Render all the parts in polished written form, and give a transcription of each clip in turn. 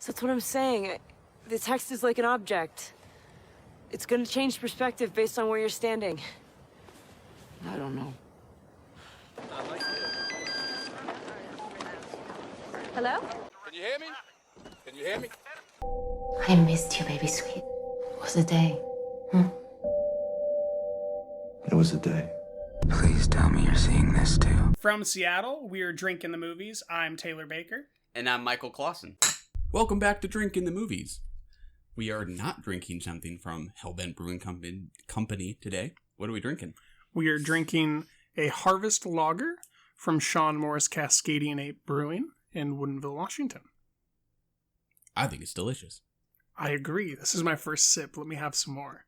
So that's what I'm saying. The text is like an object. It's gonna change perspective based on where you're standing. I don't know. Hello? Can you hear me? Can you hear me? I missed you, baby sweet. It was a day. It was a day. Please tell me you're seeing this too. From Seattle, we're Drinking the Movies. I'm Taylor Baker. And I'm Michael Clausen. Welcome back to Drinking the Movies. We are not drinking something from Hellbent Brewing Company today. What are we drinking? We are drinking a Harvest Lager from Sean Morris Cascadian Ape Brewing in Woodinville, Washington. I think it's delicious. I agree. This is my first sip. Let me have some more.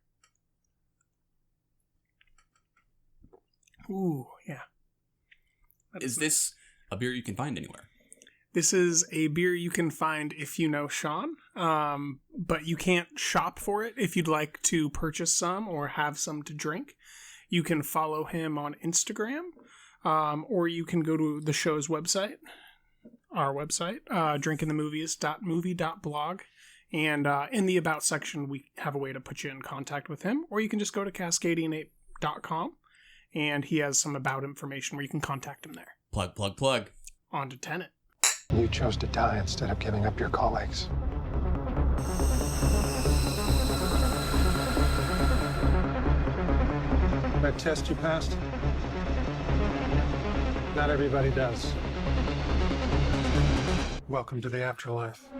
Ooh, yeah. Is this a beer you can find anywhere? This is a beer you can find if you know Sean, but you can't shop for it. If you'd like to purchase some or have some to drink, you can follow him on Instagram, or you can go to the show's website, our website, drinkingthemovies.movie.blog, and in the About section, we have a way to put you in contact with him, or you can just go to cascadianape.com, and he has some about information where you can contact him there. Plug. On to Tenet. You chose to die instead of giving up your colleagues. That test you passed? Not everybody does. Welcome to the afterlife.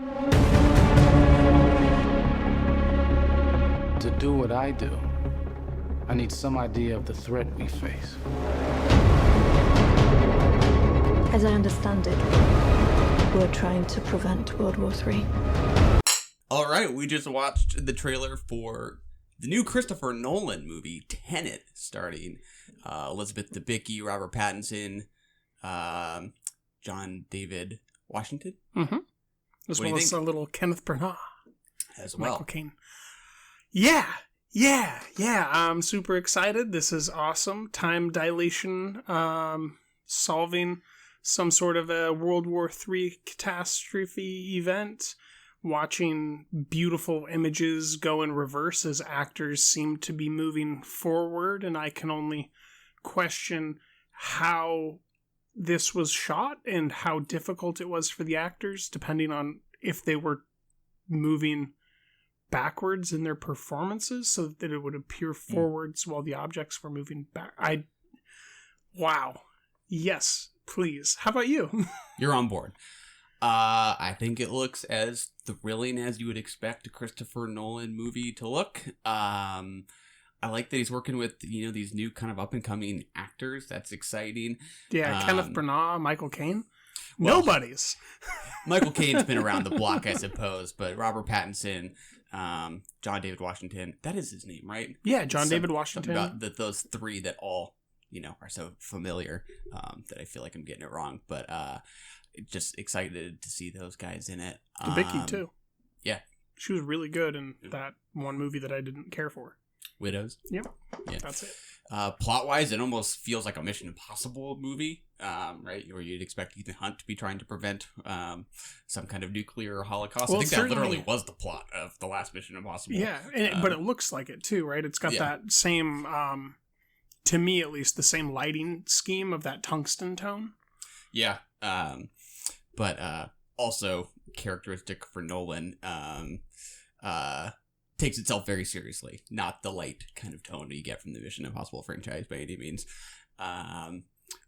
To do what I do, I need some idea of the threat we face. As I understand it, we're trying to prevent World War III. All right, we just watched the trailer for the new Christopher Nolan movie, Tenet, starring Elizabeth Debicki, Robert Pattinson, John David Washington. Mm-hmm. As What do well you as think? a little Kenneth Branagh. As well. Michael Caine. Yeah. I'm super excited. This is awesome. Time dilation, solving some sort of a World War III catastrophe event. Watching beautiful images go in reverse as actors seem to be moving forward, and I can only question how this was shot and how difficult it was for the actors, depending on if they were moving backwards in their performances so that it would appear forwards while the objects were moving back. Wow. Yes, please. How about you? You're on board. I think it looks as thrilling as you would expect a Christopher Nolan movie to look. I like that he's working with, these new kind of up-and-coming actors. That's exciting. Yeah, Kenneth Branagh, Michael Caine. Well, Nobody's. Michael Caine's been around the block, I suppose, but Robert Pattinson, John David Washington, that is his name, right? Yeah, John David Washington. About those three that all, are so familiar that I feel like I'm getting it wrong. But just excited to see those guys in it. Debicki, too. Yeah. She was really good in that one movie that I didn't care for. Widows? Yep. Yeah. That's it. Plot-wise, it almost feels like a Mission Impossible movie, right? Where you'd expect Ethan Hunt to be trying to prevent some kind of nuclear holocaust. Well, I think that literally was the plot of the last Mission Impossible. Yeah, but it looks like it too, right? It's got that same, to me at least, the same lighting scheme of that tungsten tone. Yeah, but also characteristic for Nolan, takes itself very seriously, not the light kind of tone that you get from the Mission Impossible franchise by any means,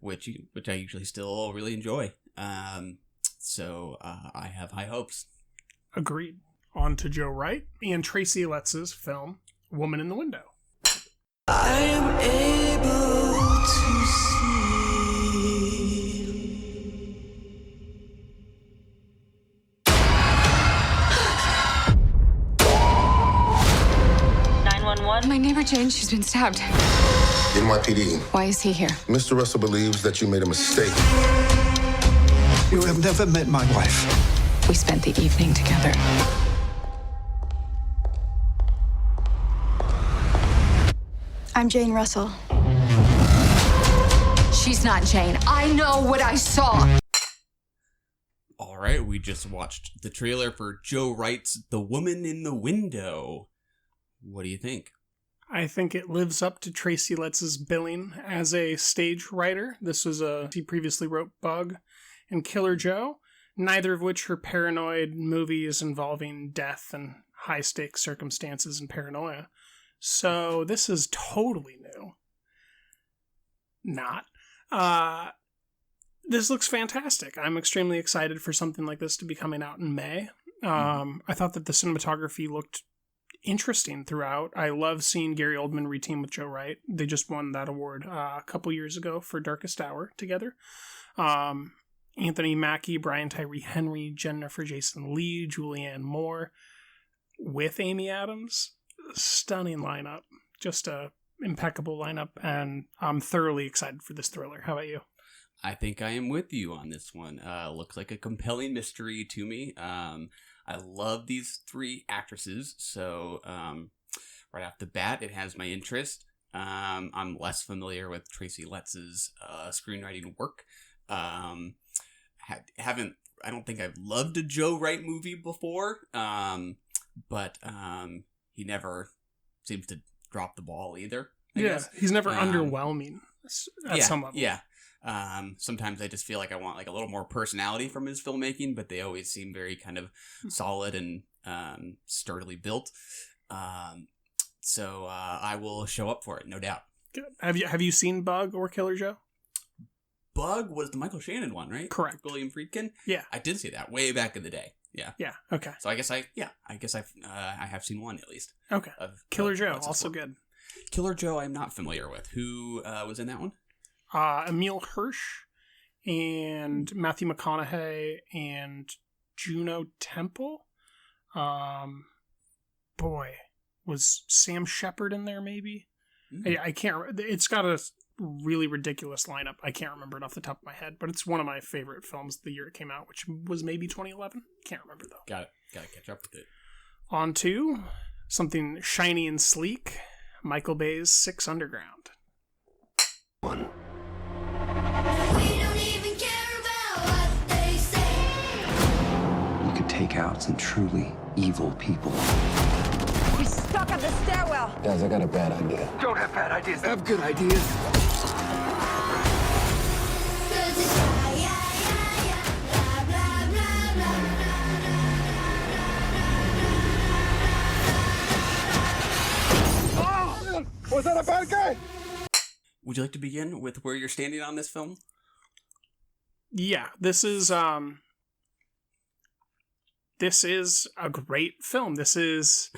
which I usually still really enjoy. So I have high hopes. Agreed. On to Joe Wright and Tracy Letts' film Woman in the Window. I am able to see. 911. My neighbor Jane, she's been stabbed. NYPD. Why is he here? Mr. Russell believes that you made a mistake. You have never met my wife. We spent the evening together. I'm Jane Russell. She's not Jane. I know what I saw. All All right, we just watched the trailer for Joe Wright's The Woman in the Window. What do you think? I think it lives up to Tracy Letts' billing as a stage writer. He previously wrote Bug and Killer Joe, neither of which are paranoid movies involving death and high-stakes circumstances and paranoia. So this is totally new. Not. This looks fantastic. I'm extremely excited for something like this to be coming out in May. I thought that the cinematography looked interesting throughout. I love seeing Gary Oldman reteam with Joe Wright. They just won that award a couple years ago for Darkest Hour together. Anthony Mackie, Brian Tyree Henry, Jennifer Jason Leigh, Julianne Moore with Amy Adams. Stunning lineup. Just a impeccable lineup, and I'm thoroughly excited for this thriller. How about you? I think I am with you on this one. Looks like a compelling mystery to me. I love these three actresses, so right off the bat, it has my interest. I'm less familiar with Tracy Letts' screenwriting work. I don't think I've loved a Joe Wright movie before, but he never seems to drop the ball either. I guess. He's never underwhelming at some level. Yeah. Sometimes I just feel like I want like a little more personality from his filmmaking, but they always seem very kind of solid and sturdily built. So I will show up for it, no doubt. Good. Have you seen Bug or Killer Joe? Bug was the Michael Shannon one, right? Correct. William Friedkin. Yeah, I did see that way back in the day. Yeah. Yeah. Okay. So I guess I have seen one at least. Okay. Killer Joe, also good. Killer Joe, I'm not familiar with. Who was in that one? Emile Hirsch and Matthew McConaughey and Juno Temple. Was Sam Shepard in there maybe? I can't. It's got a really ridiculous lineup. I can't remember it off the top of my head, but it's one of my favorite films the year it came out, which was maybe 2011. Can't remember though. Got to catch up with it. On to something shiny and sleek. Michael Bay's Six Underground. One. We don't even care about what they say. You could take out some truly evil people. He's stuck at the stairwell. Guys, I got a bad idea. Don't have bad ideas. I have good ideas. Was that a bad guy? Would you like to begin with where you're standing on this film? Yeah, this is a great film. This is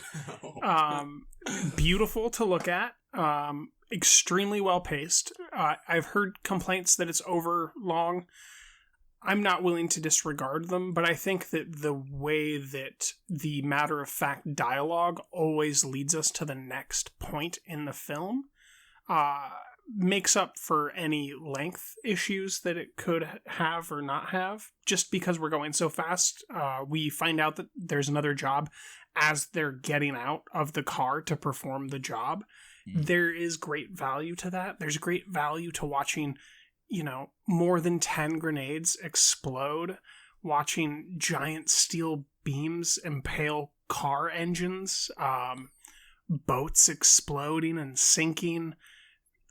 beautiful to look at, extremely well paced. I've heard complaints that it's over long. I'm not willing to disregard them, but I think that the way that the matter-of-fact dialogue always leads us to the next point in the film makes up for any length issues that it could have or not have. Just because we're going so fast, we find out that there's another job as they're getting out of the car to perform the job. There is great value to that. There's great value to watching, more than 10 grenades explode, watching giant steel beams impale car engines, boats exploding and sinking,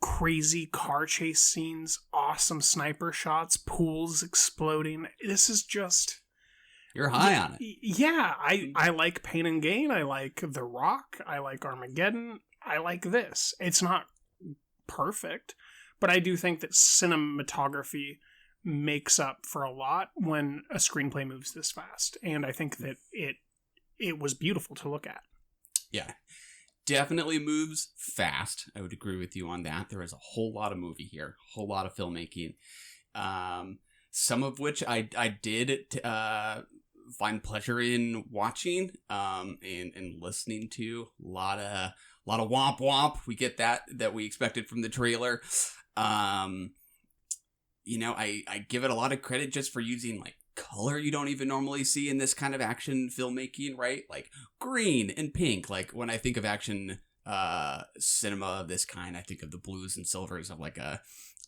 crazy car chase scenes, awesome sniper shots, pools exploding. This is just... You're high on it. Yeah, I like Pain and Gain. I like The Rock. I like Armageddon. I like this. It's not perfect, but I do think that cinematography makes up for a lot when a screenplay moves this fast. And I think that it was beautiful to look at. Yeah. Definitely moves fast. I would agree with you on that. There is a whole lot of movie here, a whole lot of filmmaking. Some of which I did find pleasure in watching and listening to. A lot of womp womp. We get that we expected from the trailer. I give it a lot of credit just for using like color you don't even normally see in this kind of action filmmaking, right? Like green and pink. Like when I think of action cinema of this kind, I think of the blues and silvers of like a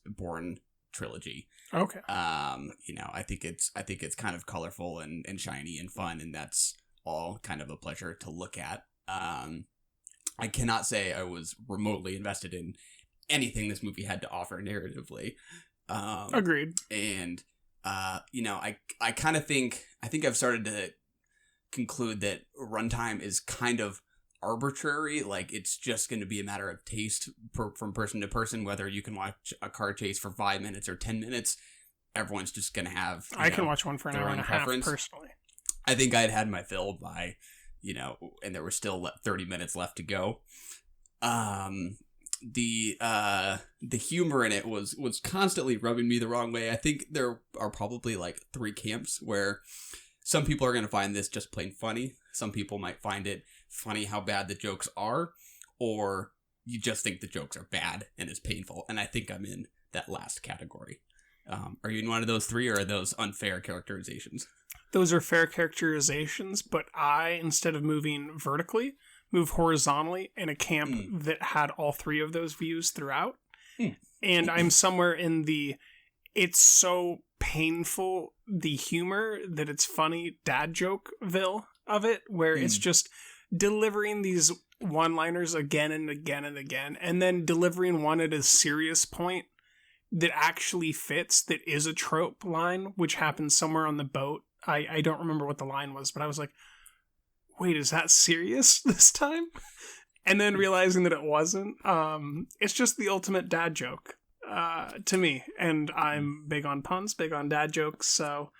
Bourne trilogy. Okay. I think it's kind of colorful and shiny and fun, and that's all kind of a pleasure to look at. I cannot say I was remotely invested in anything this movie had to offer narratively. Agreed. And I kind of think I've started to conclude that runtime is kind of arbitrary. Like, it's just going to be a matter of taste from person to person, whether you can watch a car chase for 5 minutes or 10 minutes. Everyone's just going to have I can watch one for an hour and a half personally. I think I had my fill by, and there was still 30 minutes left to go. The humor in it was constantly rubbing me the wrong way. I think there are probably like 3 camps where some people are going to find this just plain funny. Some people might find it funny how bad the jokes are, or you just think the jokes are bad and it's painful. And I think I'm in that last category. Are you in one of those 3, or are those unfair characterizations? Those are fair characterizations, but I, instead of moving vertically, move horizontally in a camp that had all 3 of those views throughout. And I'm somewhere in the it's so painful, the humor, that it's funny dad jokeville of it, where it's just delivering these one-liners again and again and again, and then delivering one at a serious point that actually fits, that is a trope line, which happens somewhere on the boat. I don't remember what the line was, but I was like, wait, is that serious this time? And then realizing that it wasn't. It's just the ultimate dad joke to me. And I'm big on puns, big on dad jokes, so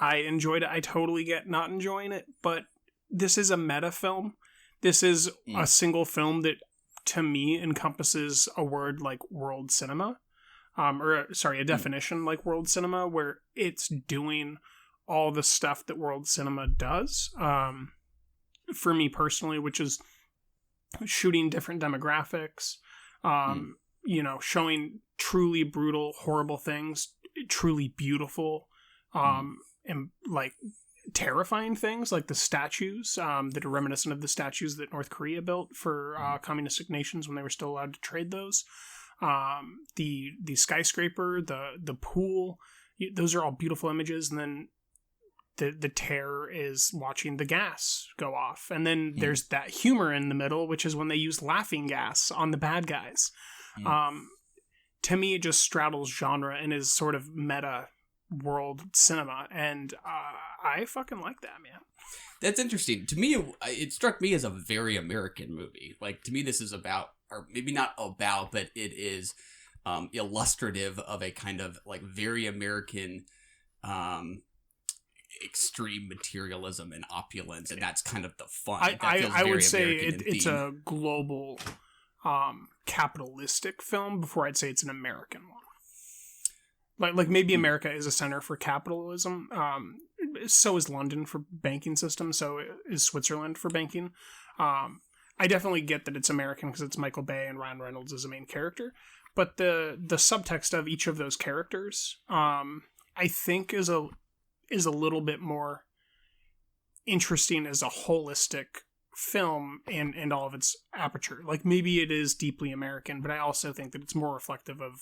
I enjoyed it. I totally get not enjoying it, but this is a meta film. This is a single film that, to me, encompasses a word like world cinema. A definition like world cinema, where it's doing all the stuff that world cinema does. For me personally, which is shooting different demographics, showing truly brutal, horrible things, truly beautiful, and like terrifying things, like the statues that are reminiscent of the statues that North Korea built for communistic nations when they were still allowed to trade those. The skyscraper, the pool, those are all beautiful images. And then the terror is watching the gas go off. And then there's that humor in the middle, which is when they use laughing gas on the bad guys. To me, it just straddles genre and is sort of meta world cinema. And I fucking like that, man. That's interesting. To me, it struck me as a very American movie. Like, to me, this is about, or maybe not about, but it is illustrative of a kind of like very American extreme materialism and opulence, and that's kind of the fun. I would say it's a global capitalistic film before I'd say it's an American one. Like maybe America is a center for capitalism. So is London for banking system. So is Switzerland for banking. I definitely get that it's American because it's Michael Bay and Ryan Reynolds as a main character. But the subtext of each of those characters, I think is a little bit more interesting as a holistic film and all of its aperture. Like, maybe it is deeply American, but I also think that it's more reflective of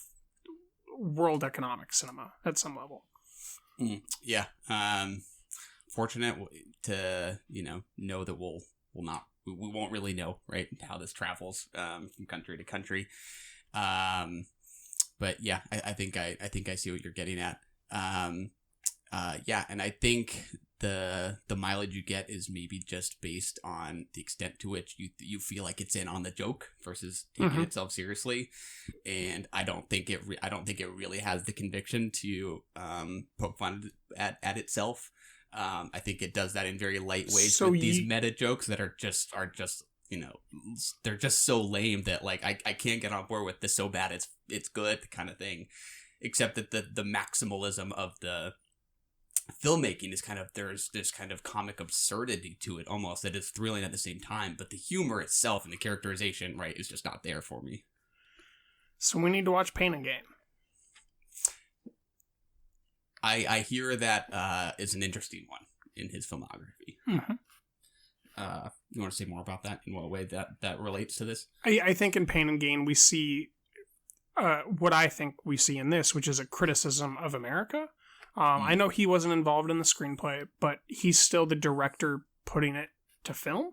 world economic cinema at some level. Yeah. Fortunate to, know that we won't really know, right, how this travels from country to country. But yeah, I think I see what you're getting at. Yeah, and I think the mileage you get is maybe just based on the extent to which you feel like it's in on the joke versus taking itself seriously. And I don't think it really has the conviction to poke fun at itself. I think it does that in very light ways with these meta jokes that are just they're just so lame that like I can't get on board with this so bad it's good kind of thing. Except that the maximalism of the filmmaking is there's this kind of comic absurdity to it almost that is thrilling at the same time, but the humor itself and the characterization, right, is just not there for me. So we need to watch Pain and Gain. I hear that is an interesting one in his filmography. You want to say more about that? In what way that relates to this? I think in Pain and Gain we see what I think we see in this, which is a criticism of America. I know he wasn't involved in the screenplay, but he's still the director putting it to film.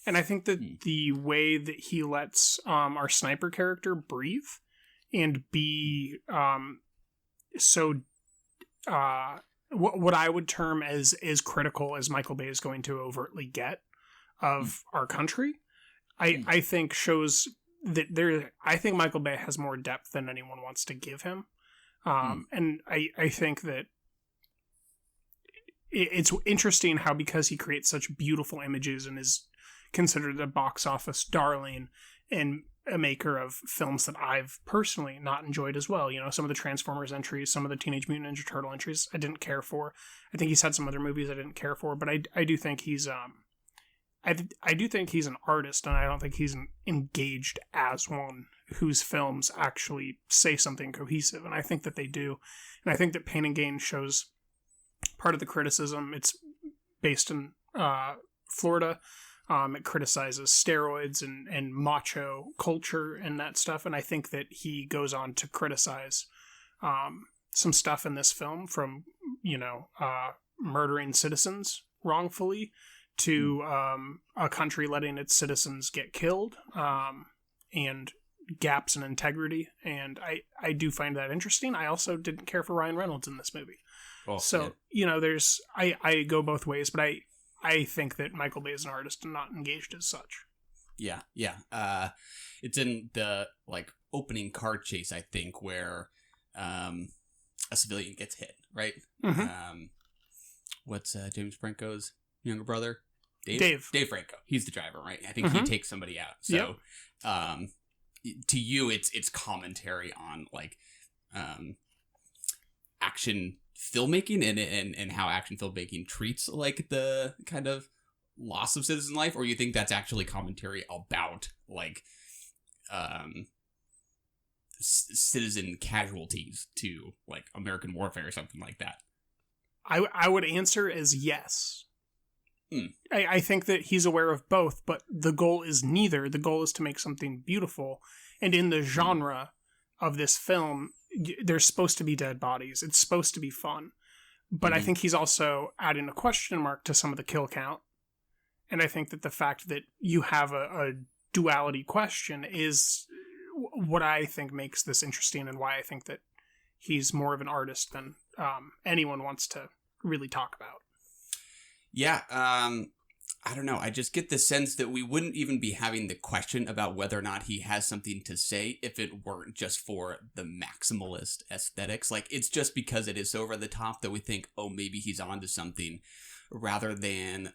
And I think that the way that he lets our sniper character breathe and be what I would term as critical as Michael Bay is going to overtly get of our country, I think shows that I think Michael Bay has more depth than anyone wants to give him. And I think that it's interesting how, because he creates such beautiful images and is considered a box office darling and a maker of films that I've personally not enjoyed as well. Some of the Transformers entries, some of the Teenage Mutant Ninja Turtle entries I didn't care for. I think he's had some other movies I didn't care for, but I do think he's I do think he's an artist, and I don't think he's engaged as one whose films actually say something cohesive, and I think that they do. And I think that Pain and Gain shows part of the criticism. It's based in Florida. It criticizes steroids and macho culture and that stuff, and I think that he goes on to criticize some stuff in this film, from murdering citizens wrongfully to a country letting its citizens get killed, and gaps in integrity. And I do find that interesting. I also didn't care for Ryan Reynolds in this movie. Oh, so, yeah. There's I go both ways, but I think that Michael Bay is an artist and not engaged as such. Yeah. It's in the opening car chase, I think, where a civilian gets hit, right? Mm-hmm. What's James Franco's younger brother? Dave Franco. He's the driver, right? I think he takes somebody out. So, to you, it's commentary on action filmmaking and how action filmmaking treats the kind of loss of citizen life, or you think that's actually commentary about citizen casualties to American warfare or something like that? I would answer as yes. I think that he's aware of both, but the goal is neither. The goal is to make something beautiful. And in the genre of this film, there's supposed to be dead bodies. It's supposed to be fun. But I think he's also adding a question mark to some of the kill count. And I think that the fact that you have a duality question is what I think makes this interesting, and why I think that he's more of an artist than anyone wants to really talk about. Yeah, I don't know. I just get the sense that we wouldn't even be having the question about whether or not he has something to say if it weren't just for the maximalist aesthetics. It's just because it is so over the top that we think, oh, maybe he's onto something, rather than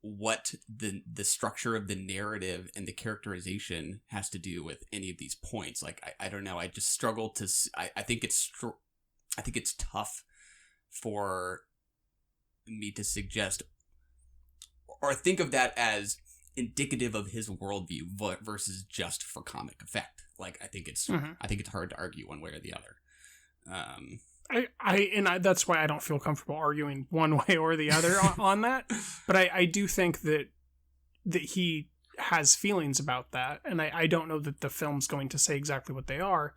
what the structure of the narrative and the characterization has to do with any of these points. I don't know. I just struggle to. I think it's tough for me to suggest or think of that as indicative of his worldview versus just for comic effect. I think it's hard to argue one way or the other. That's why I don't feel comfortable arguing one way or the other on that. But I do think that he has feelings about that, and I don't know that the film's going to say exactly what they are.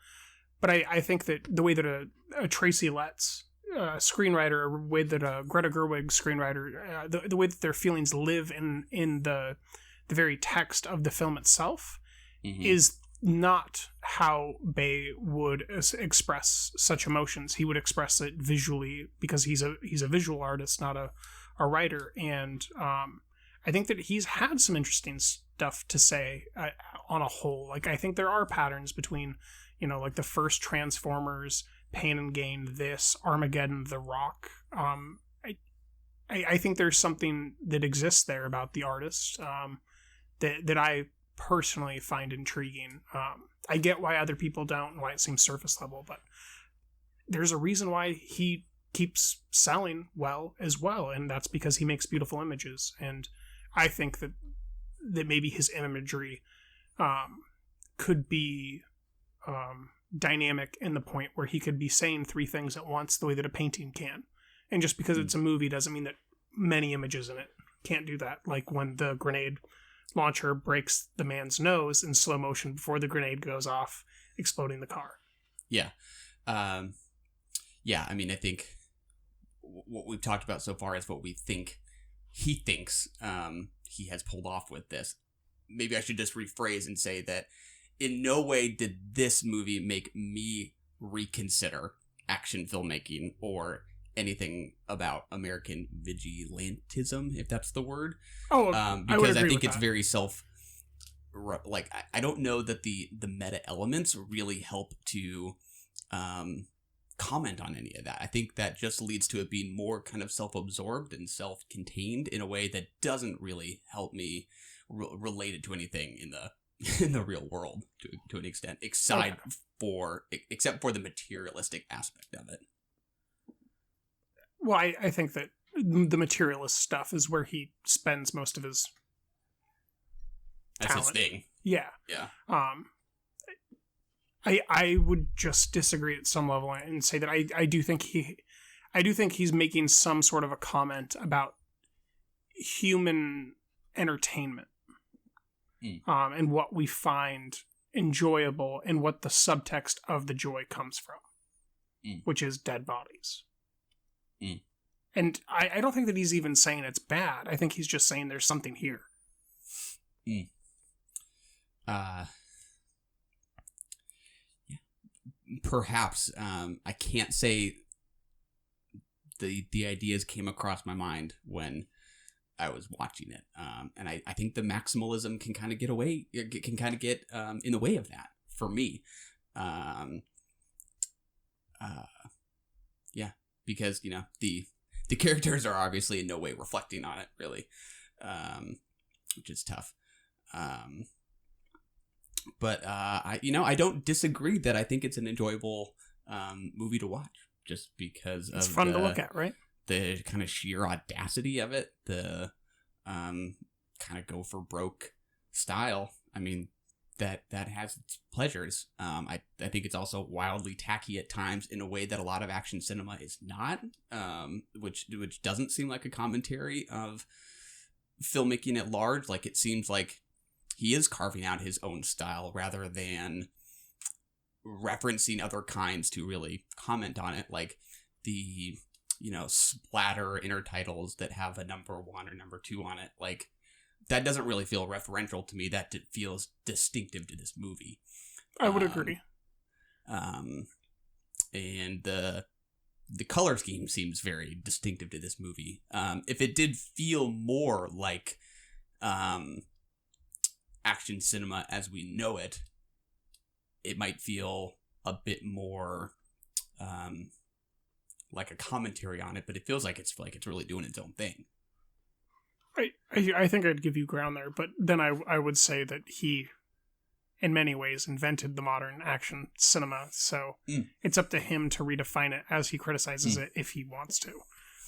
But I think that the way that a Tracy Letts screenwriter, or way that a Greta Gerwig screenwriter, the way that their feelings live in the very text of the film itself is not how Bay would express such emotions. He would express it visually, because he's a visual artist, not a writer. And I think that he's had some interesting stuff to say on a whole. I think there are patterns between, the first Transformers, Pain and Gain, this, Armageddon, The Rock. I think there's something that exists there about the artist that I personally find intriguing. I get why other people don't, and why it seems surface level, but there's a reason why he keeps selling well as well, and that's because he makes beautiful images. And I think that maybe his imagery could be dynamic in the point where he could be saying three things at once, the way that a painting can. And just because it's a movie doesn't mean that many images in it can't do that. Like when the grenade launcher breaks the man's nose in slow motion before the grenade goes off, exploding the car. Yeah. Yeah, I mean, I think what we've talked about so far is what we think he thinks he has pulled off with this. Maybe I should just rephrase and say that in no way did this movie make me reconsider action filmmaking or anything about American vigilantism, if that's the word. Oh, because I think it's very I don't know that the meta elements really help to comment on any of that. I think that just leads to it being more kind of self-absorbed and self-contained in a way that doesn't really help me relate it to anything in the real world to an extent, except for the materialistic aspect of it. Well, I think that the materialist stuff is where he spends most of his That's talent. his thing. Yeah. Yeah. I would just disagree at some level and say that I do think he's making some sort of a comment about human entertainment, and what we find enjoyable and what the subtext of the joy comes from, which is dead bodies. And I don't think that he's even saying it's bad. I think he's just saying there's something here. Yeah. Perhaps I can't say the ideas came across my mind when I was watching it, and I think the maximalism can kind of get in the way of that for me. Yeah, because the characters are obviously in no way reflecting on it really, which is tough. But I don't disagree that I think it's an enjoyable movie to watch, just because it's fun to look at, right? The kind of sheer audacity of it, the kind of go for broke style. I mean, that has its pleasures. I think it's also wildly tacky at times in a way that a lot of action cinema is not, which doesn't seem like a commentary of filmmaking at large. Like, it seems like he is carving out his own style rather than referencing other kinds to really comment on it, like the splatter intertitles that have a number 1 or number 2 on it. Like, that doesn't really feel referential to me. That feels distinctive to this movie. I would agree. And the color scheme seems very distinctive to this movie. If it did feel more like action cinema as we know it, it might feel a bit more like a commentary on it, but it feels like it's really doing its own thing. I think I'd give you ground there, but then I would say that he, in many ways, invented the modern action cinema, so it's up to him to redefine it as he criticizes it if he wants to.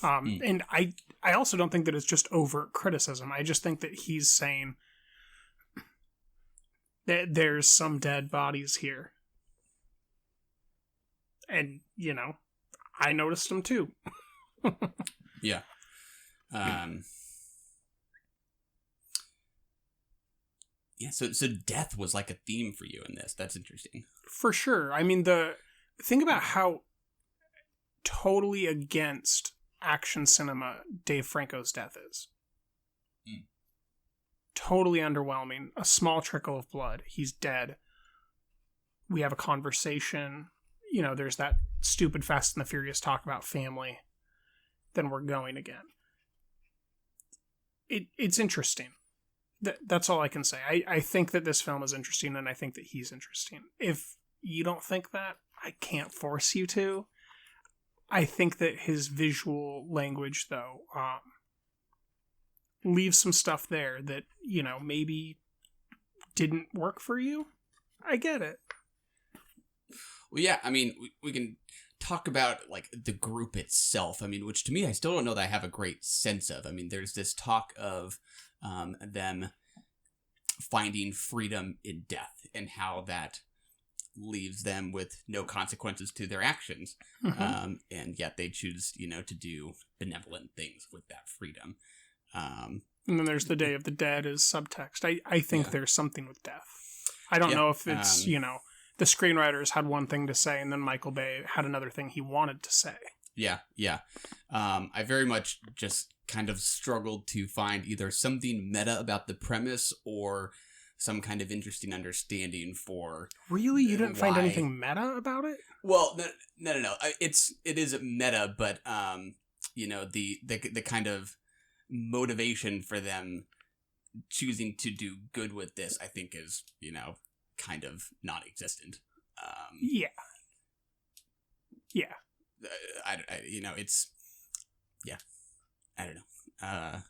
And I also don't think that it's just overt criticism. I just think that he's saying that there's some dead bodies here. And, I noticed them too. Yeah. Yeah, so death was like a theme for you in this. That's interesting. For sure. I mean, think about how totally against action cinema Dave Franco's death is. Totally underwhelming. A small trickle of blood. He's dead. We have a conversation. There's that stupid Fast and the Furious talk about family. Then we're going again. It's interesting. That's all I can say. I think that this film is interesting, and I think that he's interesting. If you don't think that, I can't force you to. I think that his visual language, though, leaves some stuff there that, maybe didn't work for you. I get it. Well, yeah, I mean, we can talk about, like, the group itself. I mean, which to me, I still don't know that I have a great sense of. I mean, there's this talk of them finding freedom in death and how that leaves them with no consequences to their actions. And yet they choose, to do benevolent things with that freedom. And then there's the Day of the Dead as subtext. I think there's something with death. I don't know if it's, the screenwriters had one thing to say, and then Michael Bay had another thing he wanted to say. Yeah. I very much just kind of struggled to find either something meta about the premise or some kind of interesting understanding for. Really? You didn't find anything meta about it? Well, no. It is meta, but the kind of motivation for them choosing to do good with this, I think, is kind of non-existent. Yeah. It's I don't know.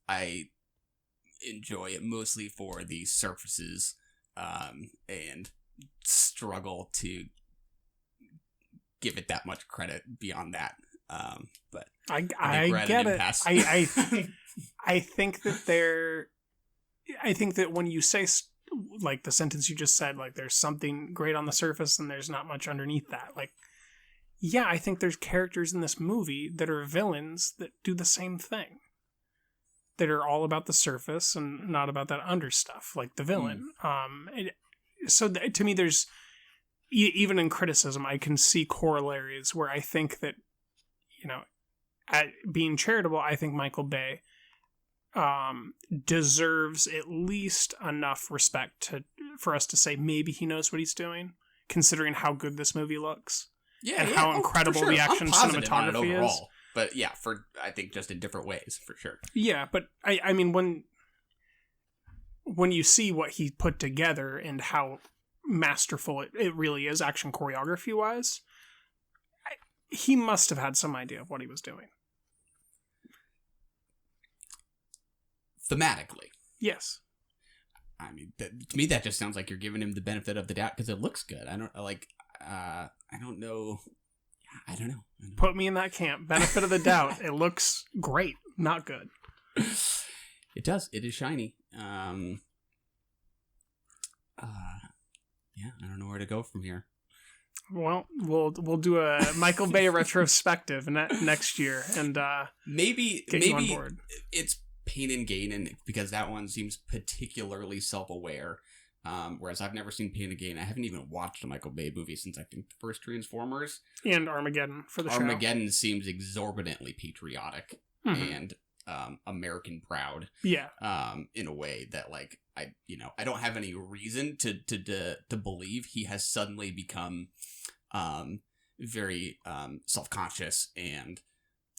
I enjoy it mostly for the surfaces, and struggle to give it that much credit beyond that. But I get it. I think that I think that when you say like the sentence you just said, like there's something great on the surface and there's not much underneath that. Like, yeah, I think there's characters in this movie that are villains that do the same thing. That are all about the surface and not about that under stuff, like the villain. To me, there's even in criticism, I can see corollaries where I think that, at being charitable, I think Michael Bay deserves at least enough respect for us to say maybe he knows what he's doing, considering how good this movie looks. And how incredible the action cinematography is. But yeah, I think just in different ways, for sure. Yeah, but I mean, when you see what he put together and how masterful it really is, action choreography-wise, he must have had some idea of what he was doing. Thematically. Yes. I mean, to me, that just sounds like you're giving him the benefit of the doubt because it looks good. I don't know. I don't know. Put me in that camp. Benefit of the doubt. It looks great, not good. It does. It is shiny. I don't know where to go from here. Well, we'll do a Michael Bay retrospective next year, and maybe on board. It's Pain and Gain, and because that one seems particularly self-aware. Whereas I've never seen Pain and Gain. I haven't even watched a Michael Bay movie since I think the first Transformers. And Armageddon for the show. Armageddon seems exorbitantly patriotic and American proud. Yeah. In a way that I don't have any reason to believe he has suddenly become very self-conscious and.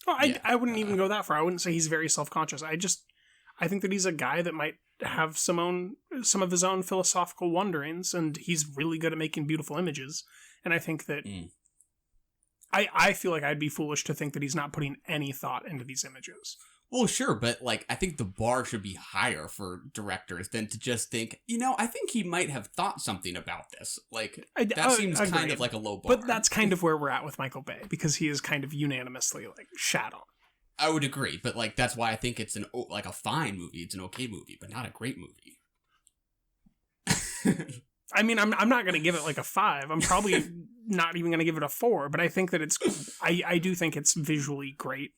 Well, I wouldn't even go that far. I wouldn't say he's very self-conscious. I think that he's a guy that might have some of his own philosophical wonderings, and he's really good at making beautiful images. And I think that I feel like I'd be foolish to think that he's not putting any thought into these images. Well, sure, but I think the bar should be higher for directors than to just think, I think he might have thought something about this. That seems kind of like a low bar. But that's kind of where we're at with Michael Bay, because he is kind of unanimously shat on. I would agree, but that's why I think it's a fine movie. It's an okay movie, but not a great movie. I mean, I'm not going to give it a 5. I'm probably not even going to give it a 4, but I think that I do think it's visually great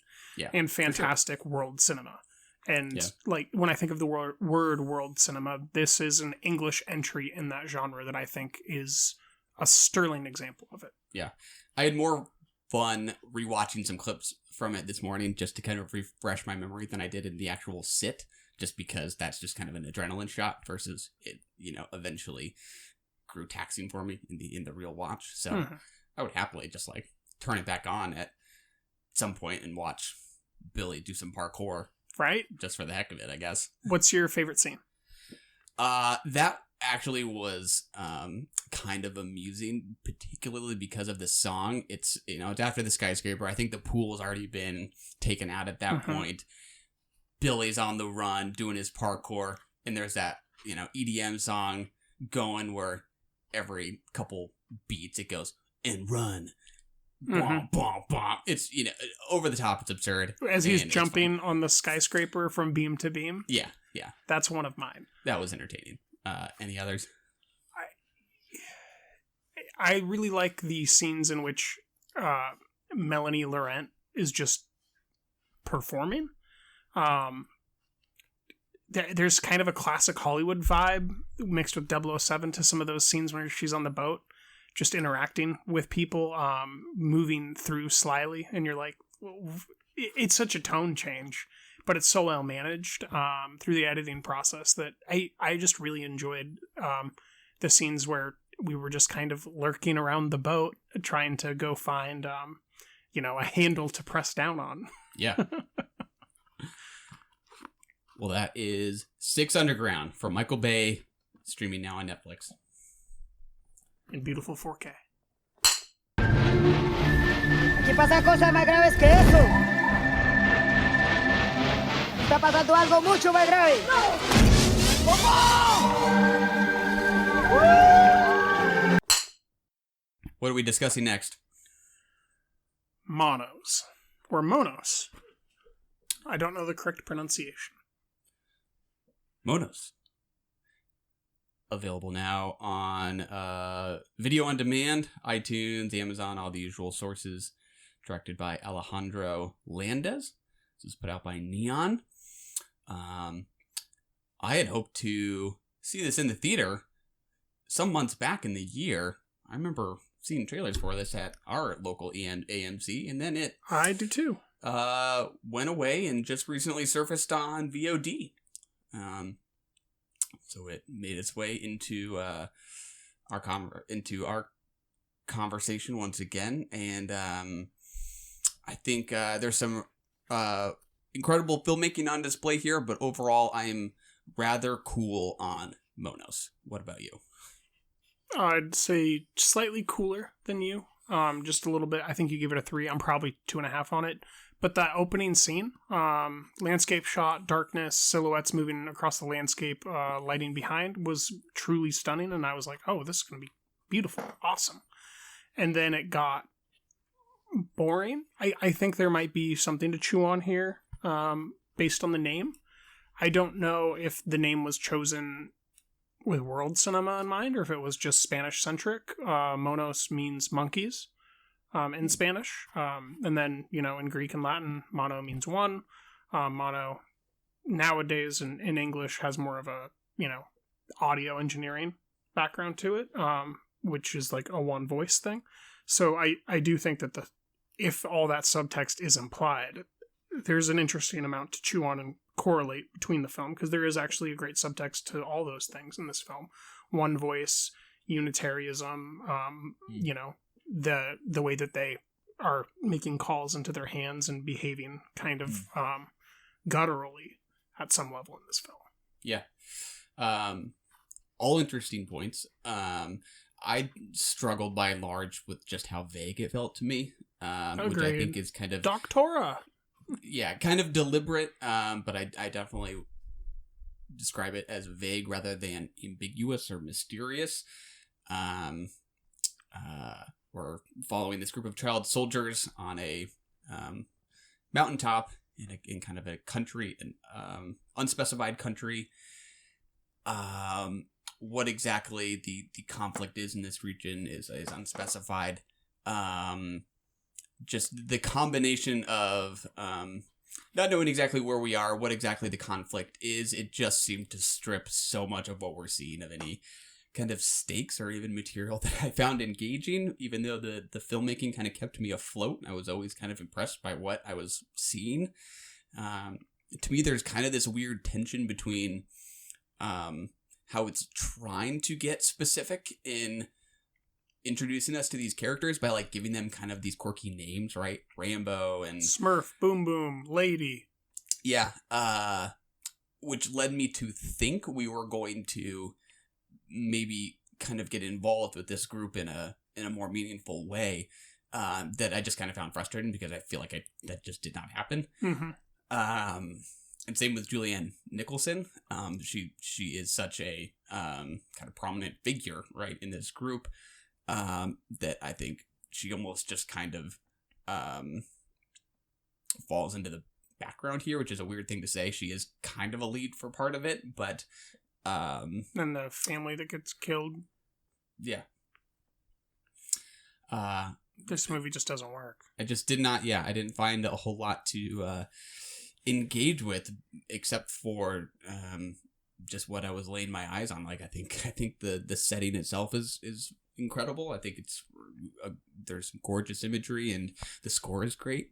and fantastic world cinema. And when I think of the word world cinema, this is an English entry in that genre that I think is a sterling example of it. Yeah. I had more fun rewatching some clips from it this morning just to kind of refresh my memory than I did in the actual sit, just because that's just kind of an adrenaline shot versus it, eventually grew taxing for me in the real watch. So I would happily just turn it back on at some point and watch Billy do some parkour. Right? Just for the heck of it, I guess. What's your favorite scene? That actually was kind of amusing, particularly because of the song. It's it's after the skyscraper. I think the pool has already been taken out at that point. Billy's on the run doing his parkour, and there's that EDM song going where every couple beats it goes and run. Bom, bom, bom. It's over the top. It's absurd. As he's jumping on the skyscraper from beam to beam. Yeah. That's one of mine. That was entertaining. Any others? I really like the scenes in which Melanie Laurent is just performing. there's kind of a classic Hollywood vibe mixed with 007 to some of those scenes where she's on the boat, just interacting with people, moving through slyly, and you're like, it's such a tone change, but it's so well managed through the editing process that I just really enjoyed the scenes where we were just kind of lurking around the boat trying to go find, a handle to press down on. Yeah. Well, that is Six Underground from Michael Bay, streaming now on Netflix. In beautiful 4K. Aquí pasan cosas más graves que eso. Está pasando algo mucho más grave. What are we discussing next? Monos. Or Monos. I don't know the correct pronunciation. Monos. Available now on video on demand, iTunes, Amazon, all the usual sources. Directed by Alejandro Landes. This was put out by Neon. I had hoped to see this in the theater some months back in the year. I remember seeing trailers for this at our local AMC, and then it... I do too. Went away and just recently surfaced on VOD. So it made its way into our conversation once again, and I think there's some incredible filmmaking on display here, but overall I'm rather cool on Monos. What about you? I'd say slightly cooler than you. Just a little bit. I think you give it a 3. I'm probably 2.5 on it. But that opening scene, landscape shot, darkness, silhouettes moving across the landscape, lighting behind, was truly stunning. And I was like, oh, this is going to be beautiful, awesome. And then it got boring. I think there might be something to chew on here based on the name. I don't know if the name was chosen with world cinema in mind or if it was just Spanish-centric. Monos means monkeys. In Spanish, and then, in Greek and Latin, mono means one. Mono nowadays in English has more of a, audio engineering background to it, which is like a one voice thing. So I do think that if all that subtext is implied, there's an interesting amount to chew on and correlate between the film, because there is actually a great subtext to all those things in this film. One voice, Unitarianism, the way that they are making calls into their hands and behaving kind of gutturally at some level in this film. Yeah. All interesting points. I struggled by and large with just how vague it felt to me, which I think is kind of... Doctora! Yeah, kind of deliberate, but I definitely describe it as vague rather than ambiguous or mysterious. We're following this group of child soldiers on a mountaintop in kind of a country, an unspecified country. What exactly the conflict is in this region is unspecified. Just the combination of not knowing exactly where we are, what exactly the conflict is, it just seemed to strip so much of what we're seeing of any kind of stakes or even material that I found engaging, even though the filmmaking kind of kept me afloat. I was always kind of impressed by what I was seeing. To me, there's kind of this weird tension between how it's trying to get specific in introducing us to these characters by like giving them kind of these quirky names, right? Rambo and Smurf, Boom Boom, Lady. Yeah. Which led me to think we were going to maybe kind of get involved with this group in a more meaningful way, that I just kind of found frustrating because I feel like that just did not happen. Mm-hmm. And same with Julianne Nicholson. She is such a kind of prominent figure, right, in this group, that I think she almost just kind of falls into the background here, which is a weird thing to say. She is kind of a lead for part of it, but and the family that gets killed. Yeah. This movie just doesn't work. I just did not. Yeah, I didn't find a whole lot to engage with, except for just what I was laying my eyes on. Like I think the setting itself is incredible. I think it's there's some gorgeous imagery and the score is great.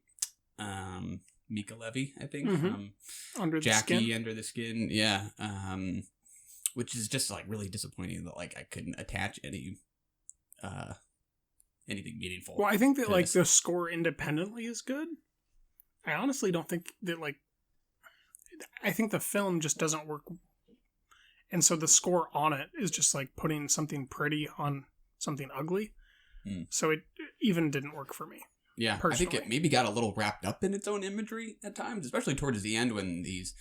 Mika Levy, I think, from Under the Jackie Skin. Under the Skin, yeah. Which is just like really disappointing that like I couldn't attach anything meaningful. Well, I think that to like this. the score independently is good. I honestly don't think that like. I think the film just doesn't work, and so the score on it is just like putting something pretty on something ugly. So it even didn't work for me. Yeah, personally. I think it maybe got a little wrapped up in its own imagery at times, especially towards the end when these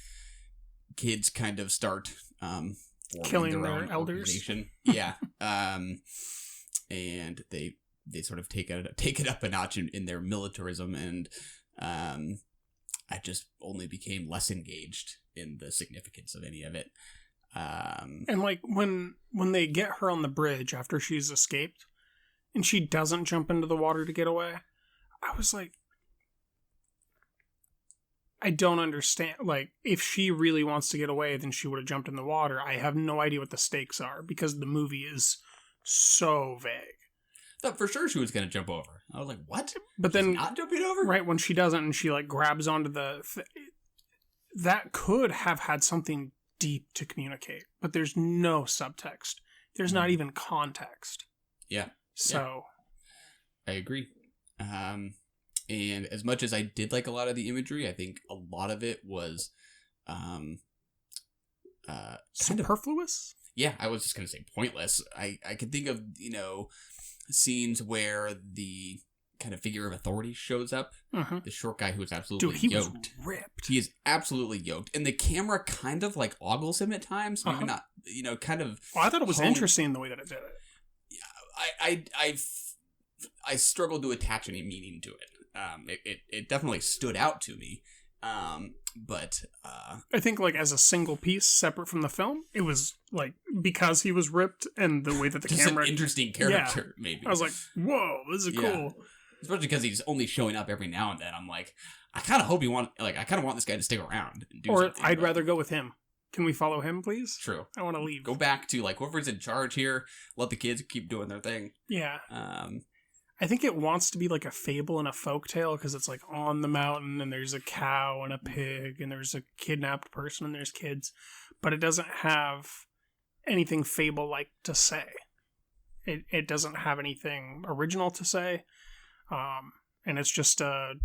kids kind of start Killing their their own elders. organization. Yeah, and they sort of take it up a notch in their militarism, and I just only became less engaged in the significance of any of it. And like when they get her on the bridge after she's escaped, and she doesn't jump into the water to get away, I was like, I don't understand. Like, if she really wants to get away, then she would have jumped in the water. I have no idea what the stakes are because the movie is so vague. I thought for sure she was going to jump over. I was like, what? But She's then, not jumping over? right when she doesn't, and she like grabs onto that could have had something deep to communicate, but there's no subtext. There's not even context. Yeah. So, I agree. And as much as I did like a lot of the imagery, I think a lot of it was kind superfluous? Yeah, I was just going to say pointless. I could think of, scenes where the kind of figure of authority shows up. The short guy who is absolutely Dude, he yoked. was ripped. He is absolutely yoked. And the camera kind of like ogles him at times. Maybe not, kind of... Well, I thought it was interesting the way that it did it. I struggled to attach any meaning to it. It definitely stood out to me. But I think like as a single piece separate from the film, it was like because he was ripped and the way that the just camera... an interesting character, maybe. I was like, whoa, this is cool. Especially because he's only showing up every now and then. I'm like, I kind of hope I kind of want this guy to stick around and do something. I'd rather go with him. Can we follow him, please? True. I want to leave. Go back to like whoever's in charge here. Let the kids keep doing their thing. Yeah. I think it wants to be like a fable and a folktale because it's like on the mountain and there's a cow and a pig and there's a kidnapped person and there's kids, but it doesn't have anything fable-like to say. It doesn't have anything original to say, and it's just a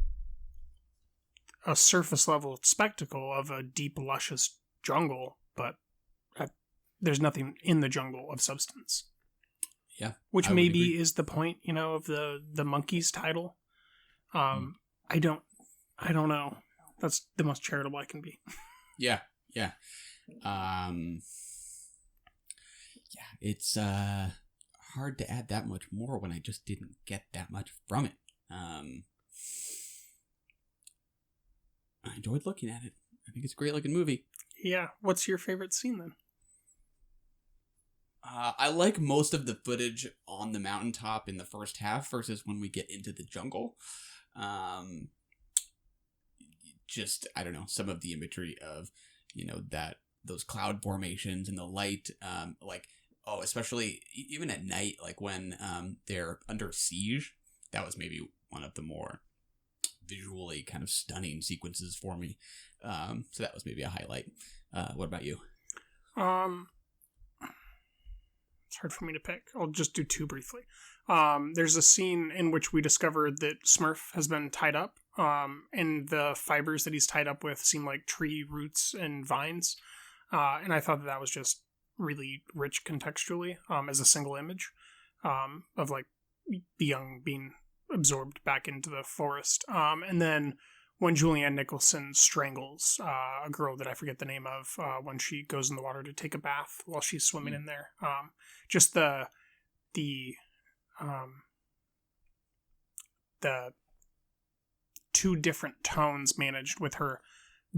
surface level spectacle of a deep, luscious jungle, but there's nothing in the jungle of substance. Yeah, which maybe is the point, of the Monkeys title. I don't know. That's the most charitable I can be. Yeah. It's hard to add that much more when I just didn't get that much from it. I enjoyed looking at it. I think it's a great looking movie. Yeah. What's your favorite scene then? I like most of the footage on the mountaintop in the first half versus when we get into the jungle. Just, I don't know, some of the imagery of, those cloud formations and the light, especially even at night, like when they're under siege, that was maybe one of the more visually kind of stunning sequences for me. So that was maybe a highlight. What about you? It's hard for me to pick. I'll just do two briefly. There's a scene in which we discover that Smurf has been tied up, and the fibers that he's tied up with seem like tree roots and vines. And I thought that was just really rich contextually as a single image of like the young being absorbed back into the forest. And then when Julianne Nicholson strangles a girl that I forget the name of when she goes in the water to take a bath while she's swimming in there. Just the two different tones managed with her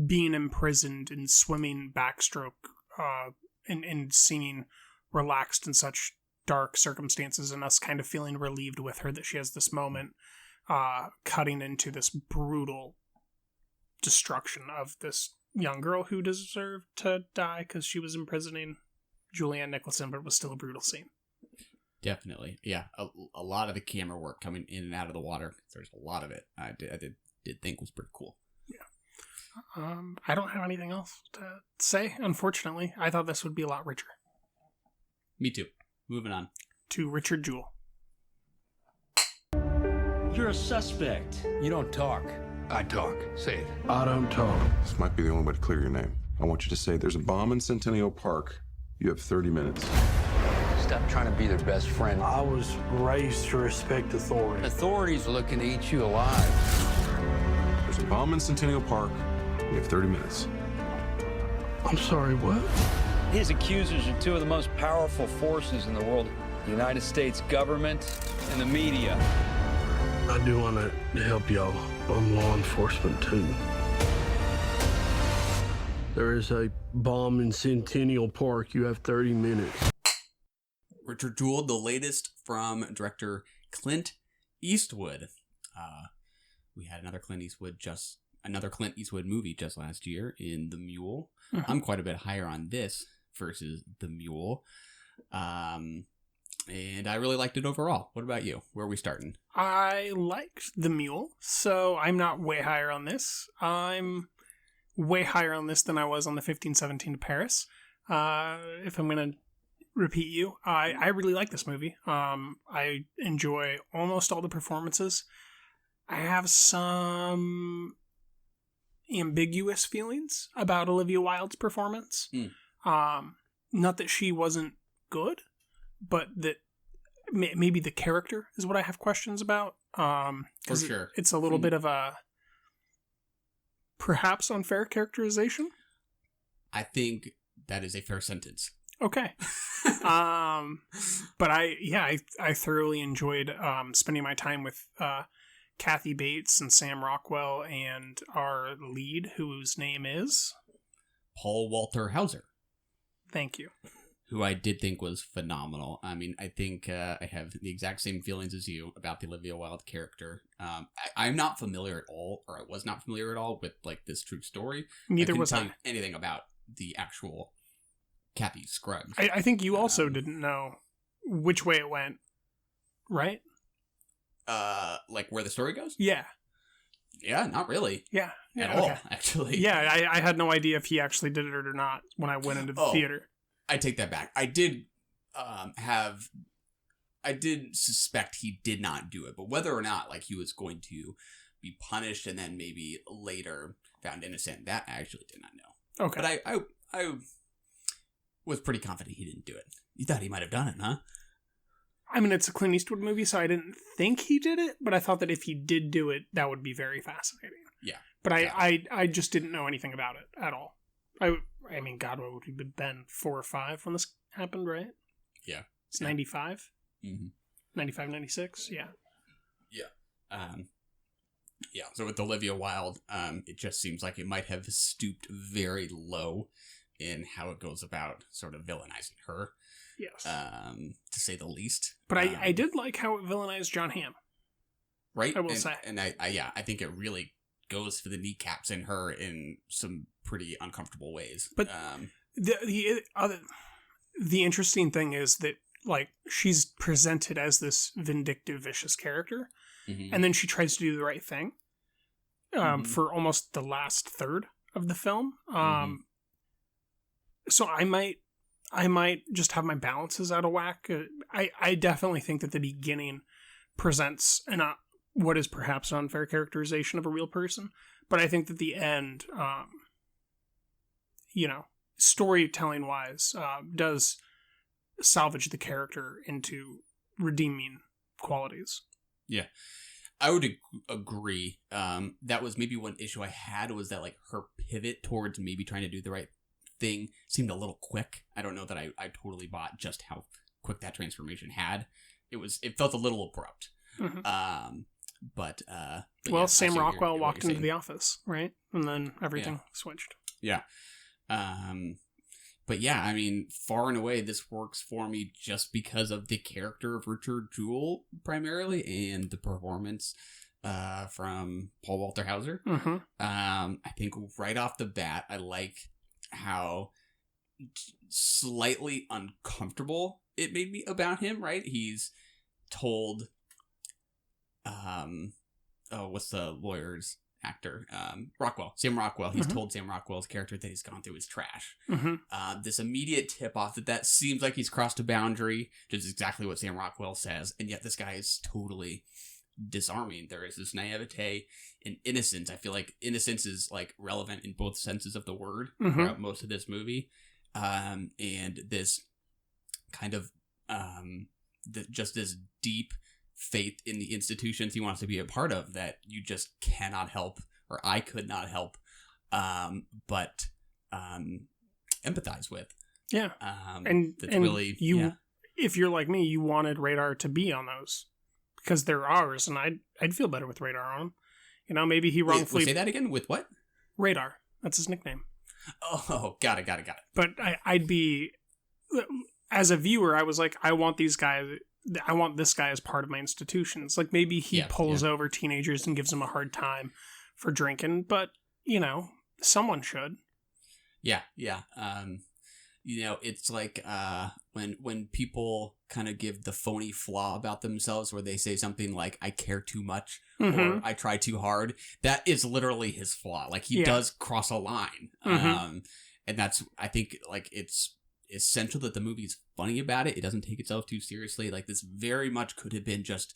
being imprisoned and swimming backstroke and seeming relaxed in such dark circumstances, and us kind of feeling relieved with her that she has this moment cutting into this brutal destruction of this young girl who deserved to die because she was imprisoning Julianne Nicholson, but it was still a brutal scene. Definitely. Yeah. A lot of the camera work coming in and out of the water. There's a lot of it. I did think was pretty cool. Yeah. I don't have anything else to say, unfortunately. I thought this would be a lot richer. Me too. Moving on. To Richard Jewell. You're a suspect. You don't talk. I talk. Say it. I don't talk. This might be the only way to clear your name. I want you to say there's a bomb in Centennial Park. You have 30 minutes. Stop trying to be their best friend. I was raised to respect authority. Authority's looking to eat you alive. There's a bomb in Centennial Park. You have 30 minutes. I'm sorry, what? His accusers are two of the most powerful forces in the world. The United States government and the media. I do want to help y'all. I'm law enforcement, too. There is a bomb in Centennial Park. You have 30 minutes. Richard Jewell, the latest from director Clint Eastwood. We had another Clint Eastwood movie just last year in The Mule. Mm-hmm. I'm quite a bit higher on this versus The Mule. And I really liked it overall. What about you? Where are we starting? I liked The Mule, so I'm not way higher on this. I'm way higher on this than I was on the 1517 to Paris. If I'm going to repeat you, I really like this movie. I enjoy almost all the performances. I have some ambiguous feelings about Olivia Wilde's performance. Not that she wasn't good, but that maybe the character is what I have questions about. For sure. It's a little bit of a perhaps unfair characterization. I think that is a fair sentence. Okay. But I thoroughly enjoyed spending my time with Kathy Bates and Sam Rockwell and our lead, whose name is Paul Walter Hauser. Thank you. Who I did think was phenomenal. I mean, I think I have the exact same feelings as you about the Olivia Wilde character. I'm not familiar at all, or I was not familiar at all with like this true story. Neither was I. I couldn't tell you anything about the actual Kathy Scruggs. I think you also didn't know which way it went, right? Like where the story goes? Yeah. Yeah, not really. Yeah. At okay. all, actually. Yeah, I had no idea if he actually did it or not when I went into the theater. I take that back. I did suspect he did not do it, but whether or not like he was going to be punished and then maybe later found innocent, that I actually did not know. Okay. But I was pretty confident he didn't do it. You thought he might have done it, huh? I mean, it's a Clint Eastwood movie, so I didn't think he did it, but I thought that if he did do it, that would be very fascinating. Yeah. But I just didn't know anything about it at all. I mean, God, what would we have been, 4 or 5 when this happened, right? Yeah. It's 95? Mm-hmm. 95, 96? Yeah. Yeah. Yeah, so with Olivia Wilde, it just seems like it might have stooped very low in how it goes about sort of villainizing her. Yes. To say the least. But I did like how it villainized John Hamm. Right? I will say. And I think it really goes for the kneecaps in her in some pretty uncomfortable ways. But the interesting thing is that like she's presented as this vindictive, vicious character, and then she tries to do the right thing for almost the last third of the film. So I might just have my balances out of whack. I definitely think that the beginning presents what is perhaps an unfair characterization of a real person, but I think that the end, storytelling wise, does salvage the character into redeeming qualities. Yeah, I would agree. That was maybe one issue I had, was that like her pivot towards maybe trying to do the right thing seemed a little quick. I don't know that I totally bought just how quick that transformation had. It felt a little abrupt. But yeah, Sam Rockwell walked into the office, right? And then everything switched. Yeah. But yeah, I mean, far and away, this works for me just because of the character of Richard Jewell, primarily, and the performance from Paul Walter Hauser. Mm-hmm. I think right off the bat, I like how slightly uncomfortable it made me about him, right? He's told, what's the lawyer's actor? Sam Rockwell. He's told Sam Rockwell's character that he's gone through his trash. Mm-hmm. This immediate tip off that seems like he's crossed a boundary, which is exactly what Sam Rockwell says, and yet this guy is totally disarming. There is this naivete and innocence. I feel like innocence is like relevant in both senses of the word throughout most of this movie. And this kind of just this deep faith in the institutions he wants to be a part of that you just cannot help, or I could not help but empathize with. Yeah. And really, if you're like me, you wanted Radar to be on those because they're ours, and I'd feel better with Radar on them. You know, maybe he wrongfully... Wait, say that again? With what? Radar. That's his nickname. Oh, got it. But I'd be... As a viewer, I was like, I want this guy as part of my institutions. Like, maybe he pulls over teenagers and gives them a hard time for drinking, but, you know, someone should. Yeah. You know, it's like when people kind of give the phony flaw about themselves where they say something like, I care too much or I try too hard. That is literally his flaw. Like, he does cross a line. And that's, I think, like, it's essential that the movie's funny about it. It doesn't take itself too seriously. Like, this very much could have been just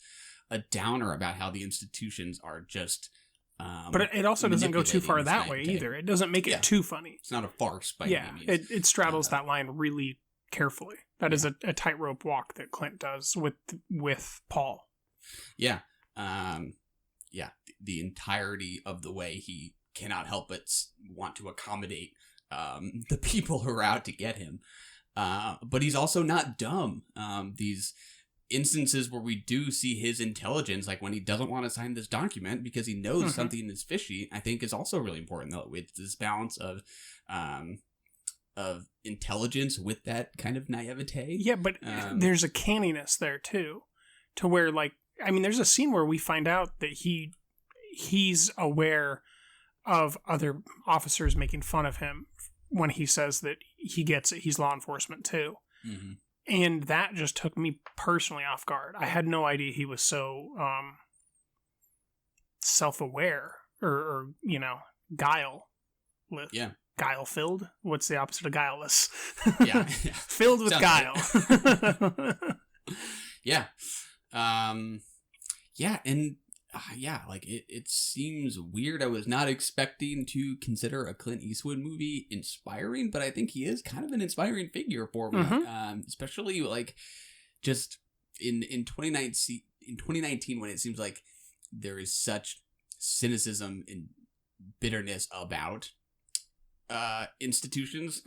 a downer about how the institutions are just... but it also doesn't go too far that way either. It doesn't make it too funny. It's not a farce by any means. It straddles that line really carefully. That is a tightrope walk that Clint does with Paul. Yeah. The entirety of the way he cannot help but want to accommodate the people who are out to get him. But he's also not dumb. These instances where we do see his intelligence, like when he doesn't want to sign this document because he knows something is fishy, I think is also really important, though. It's this balance of intelligence with that kind of naivete. Yeah, but there's a canniness there too, to where, like, I mean, there's a scene where we find out that he's aware of other officers making fun of him when he says that he gets it, he's law enforcement too. And that just took me personally off guard. I had no idea he was so self-aware or you know, guileless. Yeah. Guile-filled? What's the opposite of guileless? Yeah. Filled with guile. Yeah. Like it seems weird. I was not expecting to consider a Clint Eastwood movie inspiring, but I think he is kind of an inspiring figure for me. Especially like just in 2019 when it seems like there is such cynicism and bitterness about institutions,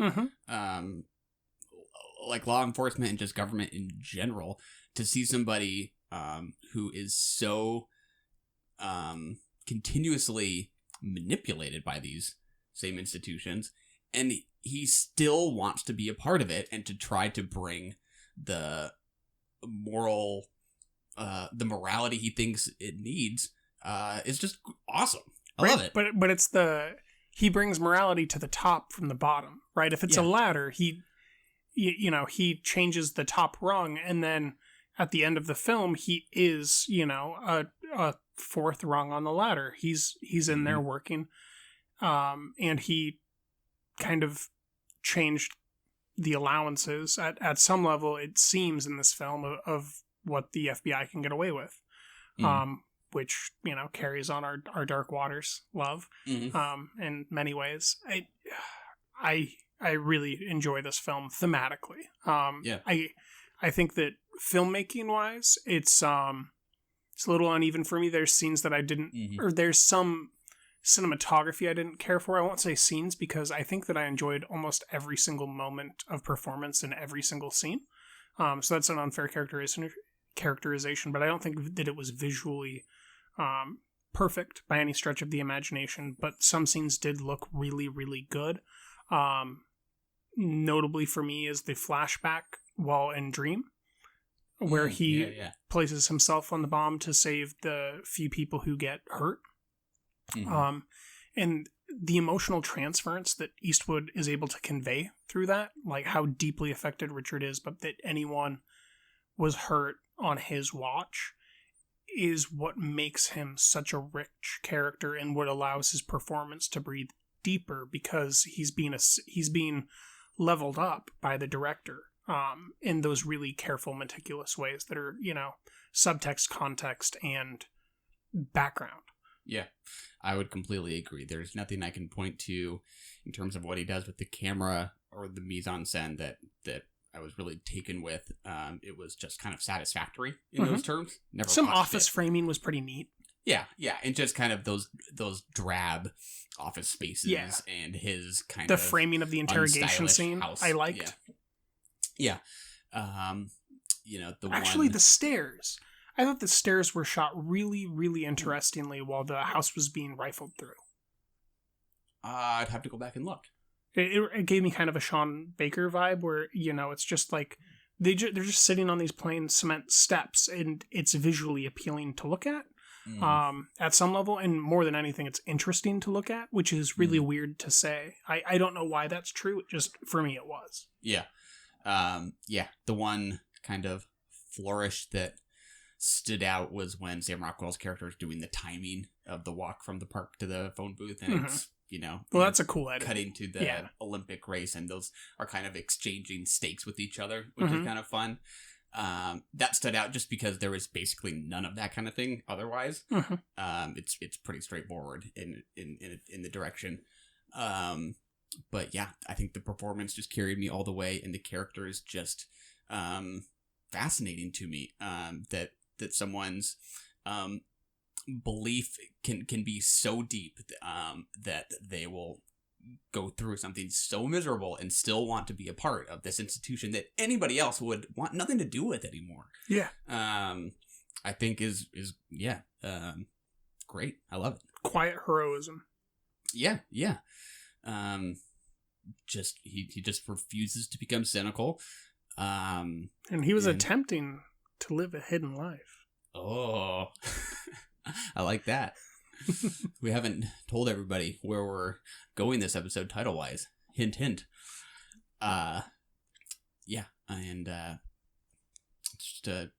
like law enforcement and just government in general, to see somebody who is so continuously manipulated by these same institutions, and he still wants to be a part of it and to try to bring the morality he thinks it needs is just awesome. I love it. But it's he brings morality to the top from the bottom, right? If it's a ladder, he changes the top rung, and then at the end of the film, he is, a fourth rung on the ladder. He's in there working, and he kind of changed the allowances at some level, it seems, in this film of what the FBI can get away with, which carries on our Dark Waters love in many ways. I really enjoy this film thematically. I think that filmmaking wise, it's a little uneven for me. There's scenes that I didn't, or there's some cinematography I didn't care for. I won't say scenes because I think that I enjoyed almost every single moment of performance in every single scene. So that's an unfair characterization, but I don't think that it was visually perfect by any stretch of the imagination. But some scenes did look really, really good. Notably for me is the flashback while in Dream, where he places himself on the bomb to save the few people who get hurt. Mm-hmm. And the emotional transference that Eastwood is able to convey through that, like how deeply affected Richard is, but that anyone was hurt on his watch, is what makes him such a rich character and what allows his performance to breathe deeper, because he's being leveled up by the director in those really careful, meticulous ways that are, subtext, context, and background. Yeah, I would completely agree. There's nothing I can point to in terms of what he does with the camera or the mise-en-scène that I was really taken with. It was just kind of satisfactory in those terms. Never Some office framing was pretty neat. Yeah, and just kind of those drab office spaces and his kind of the framing of the interrogation scene house. I liked. Yeah. The stairs. I thought the stairs were shot really, really interestingly while the house was being rifled through. I'd have to go back and look. It gave me kind of a Sean Baker vibe where, it's just like they're just sitting on these plain cement steps and it's visually appealing to look at some level. And more than anything, it's interesting to look at, which is really weird to say. I don't know why that's true. It just, for me, it was. Yeah. The one kind of flourish that stood out was when Sam Rockwell's character is doing the timing of the walk from the park to the phone booth, and it's that's a cool edit. Cutting to the Olympic race, and those are kind of exchanging stakes with each other, which is kind of fun. That stood out just because there was basically none of that kind of thing otherwise. It's pretty straightforward in the direction. But yeah, I think the performance just carried me all the way, and the character is just fascinating to me. That someone's belief can be so deep that they will go through something so miserable and still want to be a part of this institution that anybody else would want nothing to do with anymore. Yeah. I think is great. I love it. Quiet heroism. Yeah. Just he just refuses to become cynical. And he was attempting to live a hidden life. Oh, I like that. We haven't told everybody where we're going this episode title-wise. Hint, hint. And it's just a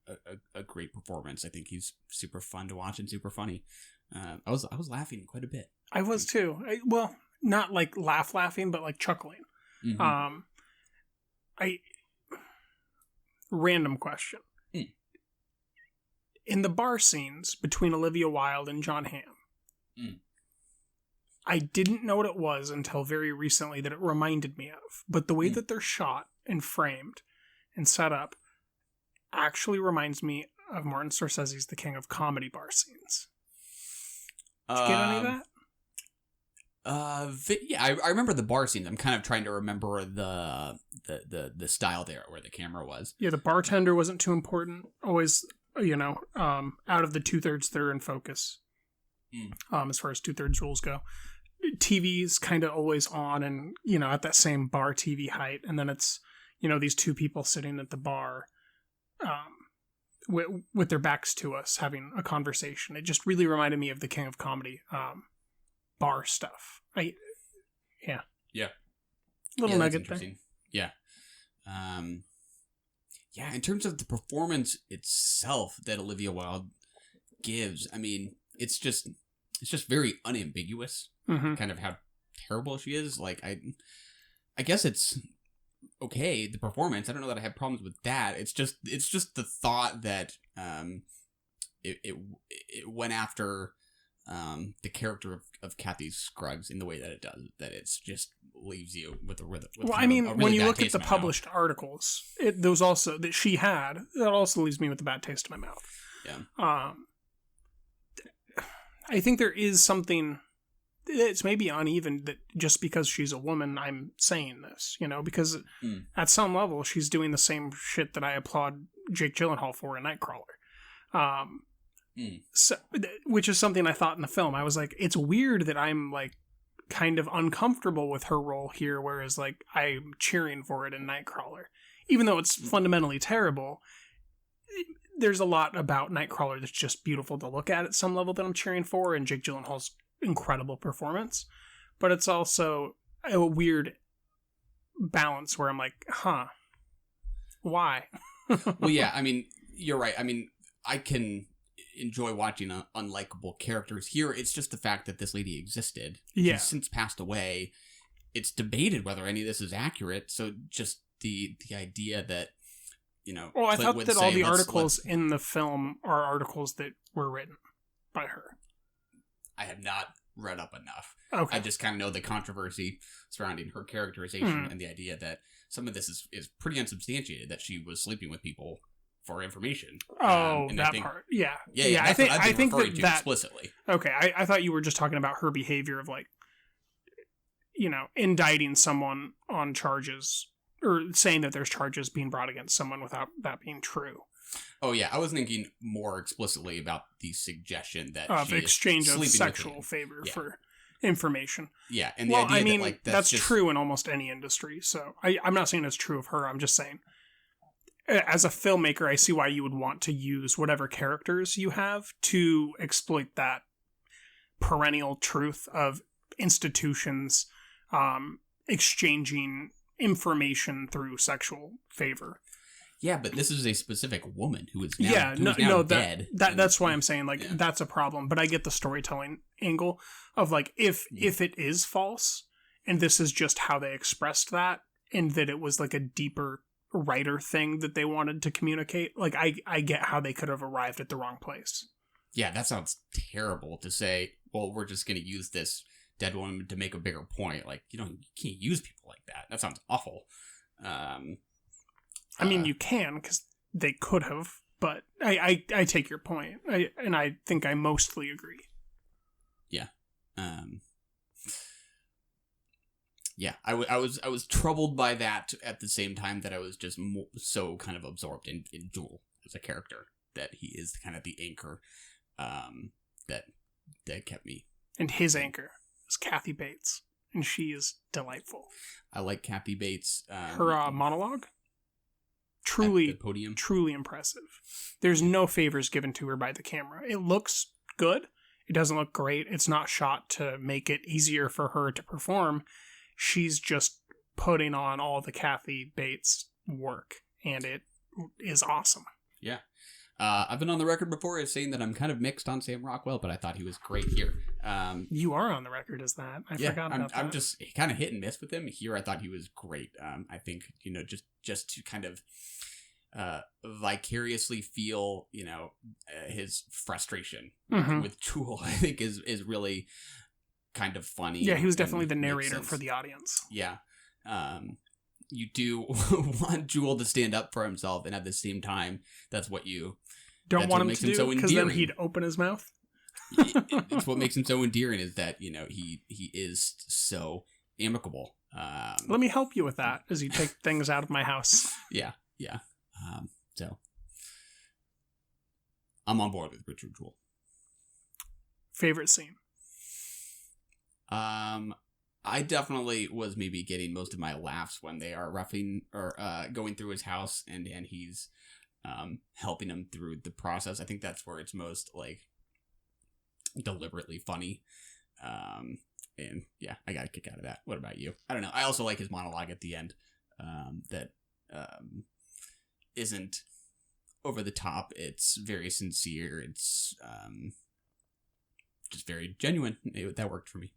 great performance. I think he's super fun to watch and super funny. I was laughing quite a bit. I was too. Not like laughing, but like chuckling. Mm-hmm. Random question. In the bar scenes between Olivia Wilde and John Hamm, I didn't know what it was until very recently that it reminded me of. But the way that they're shot and framed and set up actually reminds me of Martin Scorsese's The King of Comedy bar scenes. Did you get any of that? I remember the bar scenes. I'm kind of trying to remember the style there where the camera was. Yeah, the bartender wasn't too important. Always, out of the 2/3, they're in focus. As far as 2/3 rules go. TV's kind of always on and, at that same bar TV height. And then it's, these two people sitting at the bar with their backs to us having a conversation. It just really reminded me of the King of Comedy bar stuff. Yeah. Little nugget there. Yeah. In terms of the performance itself that Olivia Wilde gives, I mean, it's just very unambiguous, kind of how terrible she is. Like, I guess it's okay, the performance. I don't know that I have problems with that. It's just the thought that it went after the character of Kathy Scruggs in the way that it does, that it's just leaves you with a rhythm. When you look at the published articles, those also that she had, that also leaves me with a bad taste in my mouth. Yeah. I think there is something. It's maybe uneven that just because she's a woman, I'm saying this, because at some level she's doing the same shit that I applaud Jake Gyllenhaal for in Nightcrawler. So, which is something I thought in the film. I was like, it's weird that I'm like kind of uncomfortable with her role here, whereas like I'm cheering for it in Nightcrawler, even though it's fundamentally terrible. there's a lot about Nightcrawler that's just beautiful to look at some level that I'm cheering for, and Jake Gyllenhaal's incredible performance. But it's also a weird balance where I'm like, why? Well, yeah, I mean, you're right. I mean, I can enjoy watching unlikable characters. Here, it's just the fact that this lady existed. Yeah. She's since passed away. It's debated whether any of this is accurate. So just the idea that, Well, I Clint thought would that all say, the let's- articles in the film are articles that were written by her. I have not read up enough. Okay. I just kind of know the controversy surrounding her characterization and the idea that some of this is pretty unsubstantiated, that she was sleeping with people for information. And That I think, part. Yeah. Yeah, I think what I've been I think referring to that explicitly. Okay, I thought you were just talking about her behavior of like, indicting someone on charges or saying that there's charges being brought against someone without that being true. Oh yeah, I was thinking more explicitly about the suggestion that Of she is exchange of sleeping with sexual him. favor Yeah. for information. Yeah, and the idea that that's just true in almost any industry. So I'm not saying it's true of her. I'm just saying, as a filmmaker, I see why you would want to use whatever characters you have to exploit that perennial truth of institutions exchanging information through sexual favor. Yeah, but this is a specific woman who is now dead. That's why I'm saying that's a problem. But I get the storytelling angle of like if it is false and this is just how they expressed that, and that it was like a deeper writer thing that they wanted to communicate. Like I get how they could have arrived at the wrong place. Yeah, that sounds terrible to say. Well, we're just going to use this dead woman to make a bigger point. Like you can't use people like that. That sounds awful. I mean, you can, because they could have, but I take your point, and I think I mostly agree. Yeah. Yeah, I was troubled by that at the same time that I was just so kind of absorbed in Jewell as a character, that he is kind of the anchor that kept me. And his anchor is Kathy Bates, and she is delightful. I like Kathy Bates. Her monologue? Truly impressive. There's no favors given to her by the camera. It looks good. It doesn't look great. It's not shot to make it easier for her to perform. She's just putting on all the Kathy Bates work, and it is awesome. Yeah. I've been on the record before as saying that I'm kind of mixed on Sam Rockwell, but I thought he was great here. You are on the record as that. I forgot about that. I'm just kind of hit and miss with him. Here I thought he was great. I think, just to kind of vicariously feel, his frustration with Jewell, I think is really kind of funny. Yeah, he was definitely the narrator for the audience. Yeah. You do want Jewell to stand up for himself, and at the same time, that's what you don't want him to do, because then he'd open his mouth. It's what makes him so endearing, is that he is so amicable. Let me help you with that as you take things out of my house. Yeah. So I'm on board with Richard Jewell. Favorite scene? I definitely was maybe getting most of my laughs when they are roughing or going through his house and he's helping him through the process. I think that's where it's most like deliberately funny. And yeah, I got a kick out of that. What about you? I don't know. I also like his monologue at the end that isn't over the top. It's very sincere. It's just very genuine. That worked for me.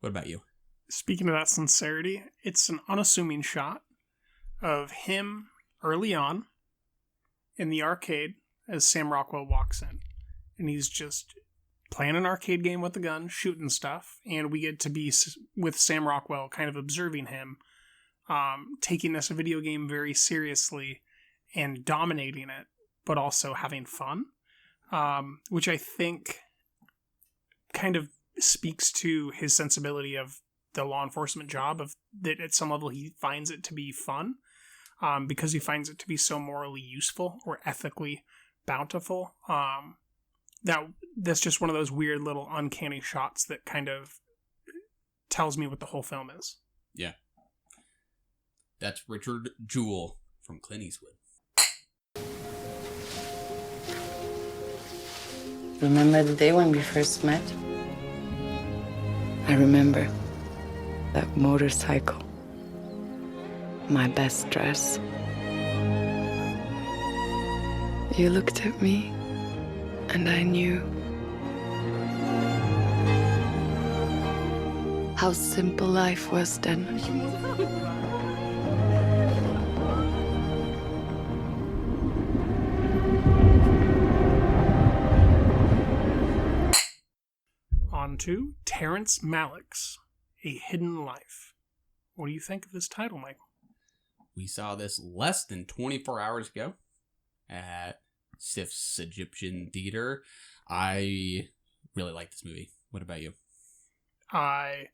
What about you? Speaking of that sincerity, it's an unassuming shot of him early on in the arcade as Sam Rockwell walks in. And he's just playing an arcade game with a gun, shooting stuff. And we get to be with Sam Rockwell kind of observing him, taking this video game very seriously and dominating it, but also having fun, which I think kind of speaks to his sensibility of the law enforcement job, of that at some level he finds it to be fun, because he finds it to be so morally useful or ethically bountiful. That's just one of those weird little uncanny shots that kind of tells me what the whole film is. Yeah. That's Richard Jewell from Clint Eastwood. Remember the day when we first met? I remember that motorcycle. My best dress. You looked at me, and I knew how simple life was then. On to Terrence Malick's A Hidden Life. What do you think of this title, Michael? We saw this less than 24 hours ago at SIF's Egyptian Theater. I really like this movie. What about you? I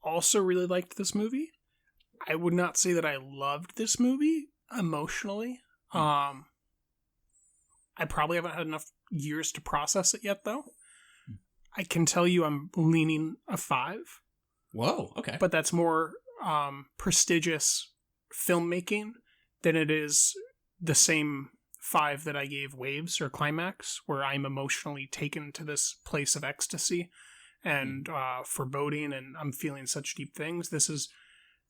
also really liked this movie. I would not say that I loved this movie emotionally. I probably haven't had enough years to process it yet, though. I can tell you I'm leaning a 5. Whoa, okay. But that's more prestigious filmmaking than it is the same 5 that I gave Waves or Climax, where I'm emotionally taken to this place of ecstasy and foreboding, and I'm feeling such deep things. This is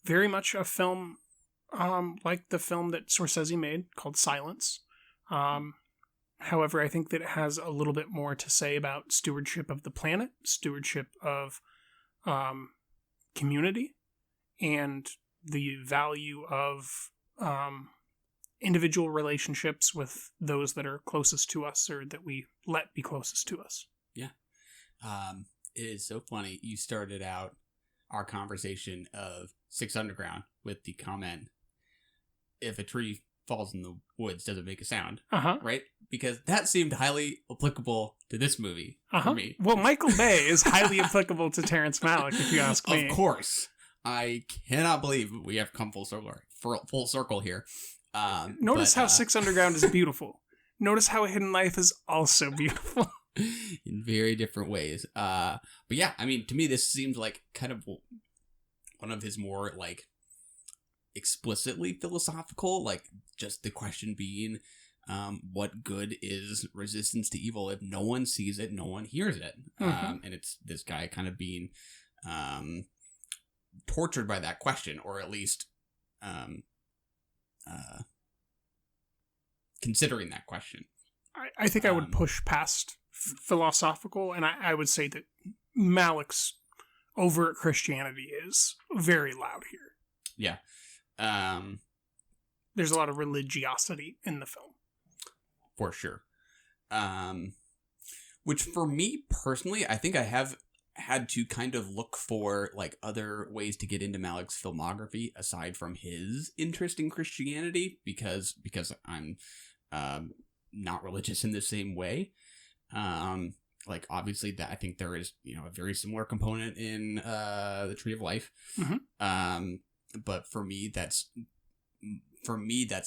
very much a film like the film that Scorsese made called Silence. However, I think that it has a little bit more to say about stewardship of the planet, stewardship of community, and the value of individual relationships with those that are closest to us or that we let be closest to us. Yeah. It is so funny. You started out our conversation of Six Underground with the comment, if a tree falls in the woods, does it make a sound? Right? Because that seemed highly applicable to this movie for me. Well, Michael Bay is highly applicable to Terrence Malick, if you ask me. Of course. I cannot believe we have come full circle here. Notice how Six Underground is beautiful. Notice how A Hidden Life is also beautiful. In very different ways. But yeah, I mean, to me, this seems like kind of one of his more, like, explicitly philosophical, like, just the question being, what good is resistance to evil? If no one sees it, no one hears it. And it's this guy kind of being tortured by that question, or at least considering that question. I think I would push past philosophical, and I would say that Malick's overt Christianity is very loud here. Yeah. There's a lot of religiosity in the film. For sure. Which for me personally, I think I have had to kind of look for like other ways to get into Malick's filmography aside from his interest in Christianity, because I'm not religious in the same way. Like obviously that I think there is, a very similar component in the Tree of Life. But for me that's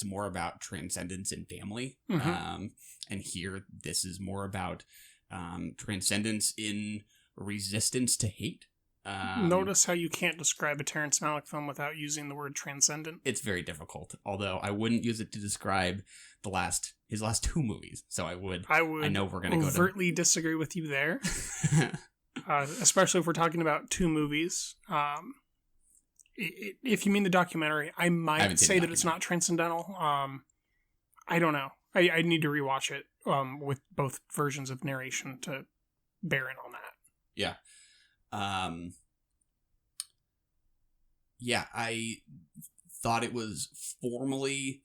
more about transcendence and family. And here this is more about transcendence in resistance to hate. Notice how you can't describe a Terrence Malick film without using the word transcendent. It's very difficult, although I wouldn't use it to describe his last 2 movies. So I would. I know we're going to go overtly disagree with you there, especially if we're talking about 2 movies. If you mean the documentary, I might say that it's not transcendental. I don't know. I need to rewatch it with both versions of narration to bear in on that. Yeah. Yeah, I thought it was formally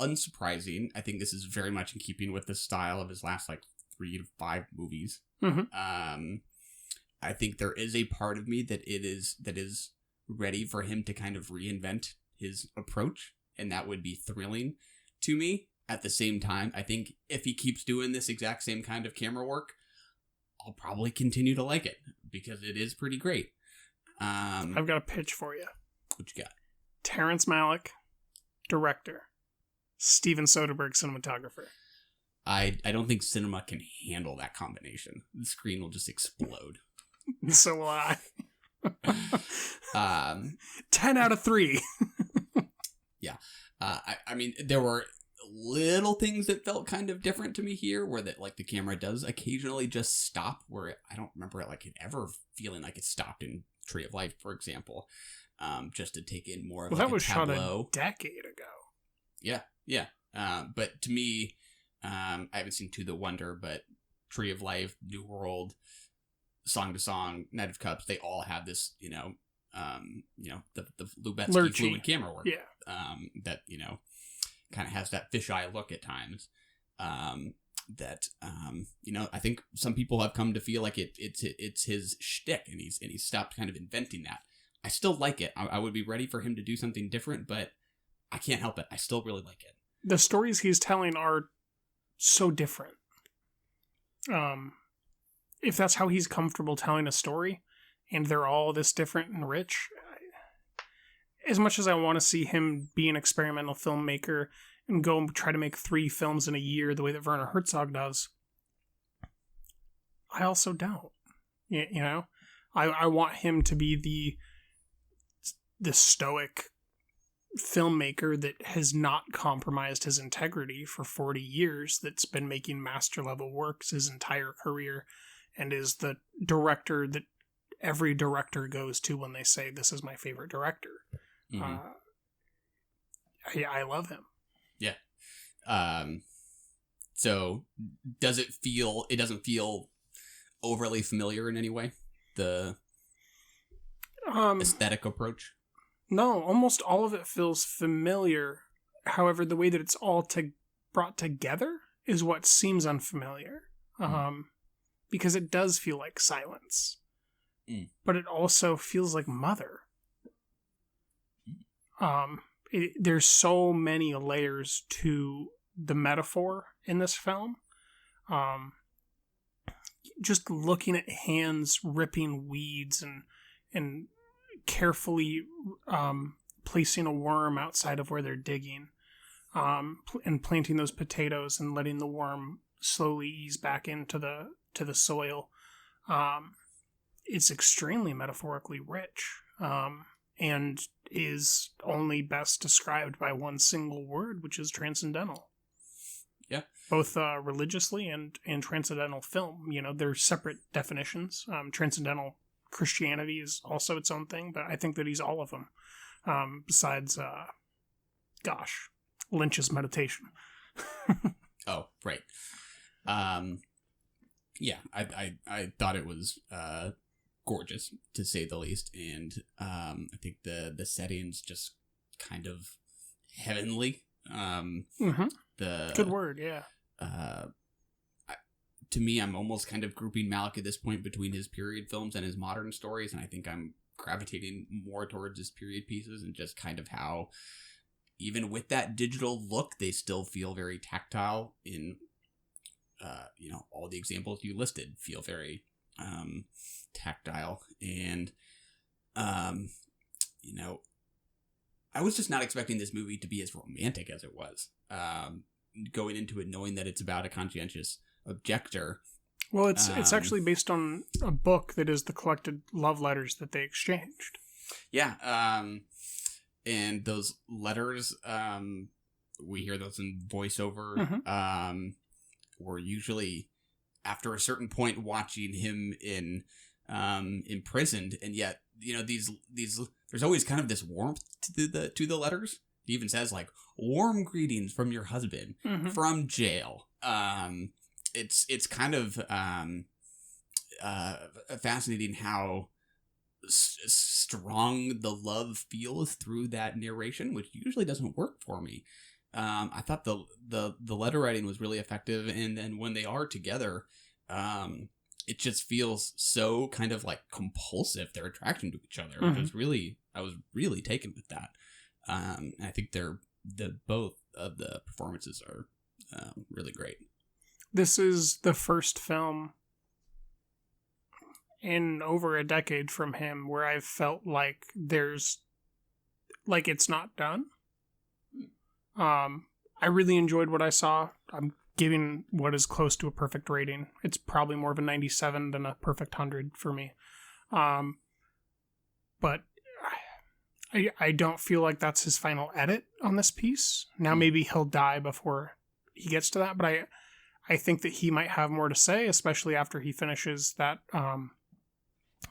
unsurprising. I think this is very much in keeping with the style of his last 3 to 5 movies. I think there is a part of me that is ready for him to kind of reinvent his approach, and that would be thrilling to me. At the same time, I think if he keeps doing this exact same kind of camera work, I'll probably continue to like it because it is pretty great. I've got a pitch for you. What you got? Terrence Malick, director. Steven Soderbergh, cinematographer. I don't think cinema can handle that combination. The screen will just explode. So will I. 10 out of 3. Yeah. I mean, there were little things that felt kind of different to me here, where that like the camera does occasionally just stop, where I don't remember it ever feeling like it stopped in Tree of Life, for example, just to take in more of well, like that was a tableau. shot a decade ago. Yeah. But to me, I haven't seen To the Wonder, but Tree of Life, New World, Song to Song, Night of Cups, they all have this, the Lubetsky fluid camera work. Yeah. That, kind of has that fisheye look at times. That I think some people have come to feel like it's his shtick, and he's stopped kind of inventing that. I still like it. I would be ready for him to do something different, but I can't help it. I still really like it. The stories he's telling are so different. If that's how he's comfortable telling a story, and they're all this different and rich, as much as I want to see him be an experimental filmmaker and go and try to make 3 films in a year the way that Werner Herzog does, I also don't. I want him to be the stoic filmmaker that has not compromised his integrity for 40 years, that's been making master level works his entire career, and is the director that every director goes to when they say, this is my favorite director. Mm-hmm. I love him. Yeah. So it doesn't feel overly familiar in any way, the aesthetic approach? No, almost all of it feels familiar. However, the way that it's all brought together is what seems unfamiliar. Because it does feel like Silence. But it also feels like Mother. There's so many layers to the metaphor in this film. Just looking at hands ripping weeds and carefully placing a worm outside of where they're digging, and planting those potatoes and letting the worm slowly ease back into the soil. It's extremely metaphorically rich, and is only best described by one single word, which is transcendental. Yeah. Both religiously and transcendental film. They're separate definitions. Transcendental Christianity is also its own thing, but I think that he's all of them. Besides, Lynch's Meditation. Oh, right. Yeah, I thought it was gorgeous, to say the least, and I think the setting's just kind of heavenly. Good word, yeah. To me, I'm almost kind of grouping Malick at this point between his period films and his modern stories, and I think I'm gravitating more towards his period pieces, and just kind of how, even with that digital look, they still feel very tactile. In all the examples you listed feel very tactile, and I was just not expecting this movie to be as romantic as it was. Going into it knowing that it's about a conscientious objector. Well, it's actually based on a book that is the collected love letters that they exchanged. Yeah, and those letters, we hear those in voiceover. We're usually, after a certain point, watching him imprisoned, and yet these there's always kind of this warmth to the letters. He even says like, "Warm greetings from your husband from jail." It's kind of fascinating how strong the love feels through that narration, which usually doesn't work for me. I thought the letter writing was really effective, and then when they are together, it just feels so kind of like compulsive, their attraction to each other. I was really taken with that. I think both of the performances are really great. This is the first film in over a decade from him where I've felt like it's not done. I really enjoyed what I saw. I'm giving what is close to a perfect rating. It's probably more of a 97 than a perfect 100 for me. But I don't feel like that's his final edit on this piece. Now maybe he'll die before he gets to that, but I think that he might have more to say, especially after he finishes that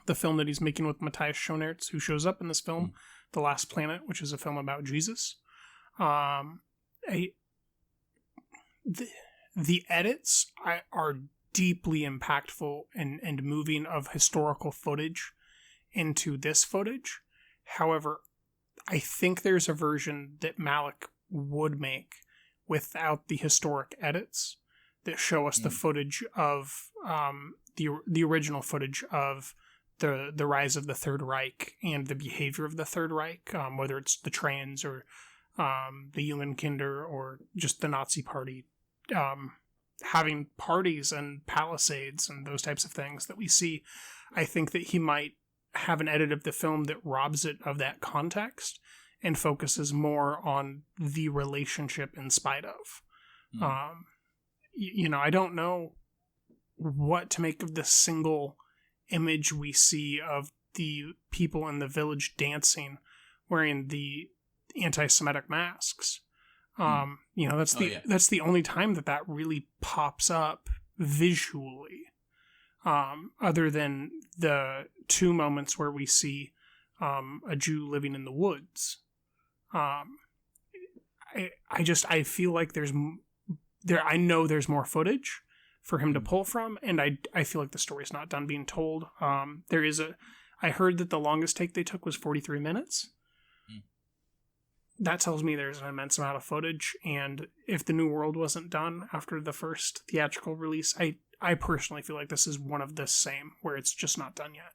the film that he's making with Matthias Schoenaerts, who shows up in this film, The Last Planet, which is a film about Jesus. The edits are deeply impactful and moving of historical footage into this footage. However, I think there's a version that Malick would make without the historic edits that show us the footage of the original footage of the rise of the Third Reich and the behavior of the Third Reich, whether it's the trains or the Jugendkinder or just the Nazi Party having parties and palisades and those types of things that we see. I think that he might have an edit of the film that robs it of that context and focuses more on the relationship in spite of. I don't know what to make of this single image we see of the people in the village dancing wearing the anti-Semitic masks. That's the only time that really pops up visually, other than the two moments where we see a Jew living in the woods. I feel like I know there's more footage for him to pull from, and I feel like the story's not done being told. I heard that the longest take they took was 43 minutes. That tells me there's an immense amount of footage, and if The New World wasn't done after the first theatrical release, I personally feel like this is one of the same, where it's just not done yet.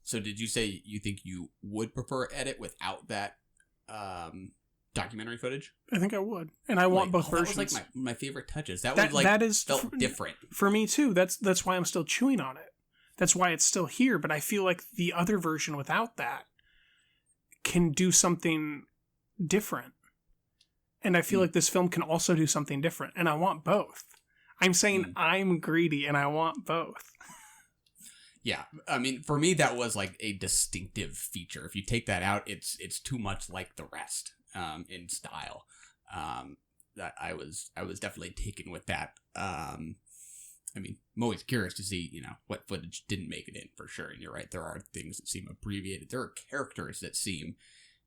So did you say you think you would prefer edit without that documentary footage? I think I would, and I want both versions. That was like my favorite touches. That felt different for me too. That's why I'm still chewing on it. That's why it's still here. But I feel like the other version without that can do something different, and I feel like this film can also do something different, and I want both. I'm saying I'm greedy, and I want both. Yeah, I mean, for me, that was like a distinctive feature. If you take that out, it's too much like the rest in style. That I was definitely taken with that. I mean, I'm always curious to see, what footage didn't make it in, for sure. And you're right, there are things that seem abbreviated. There are characters that seem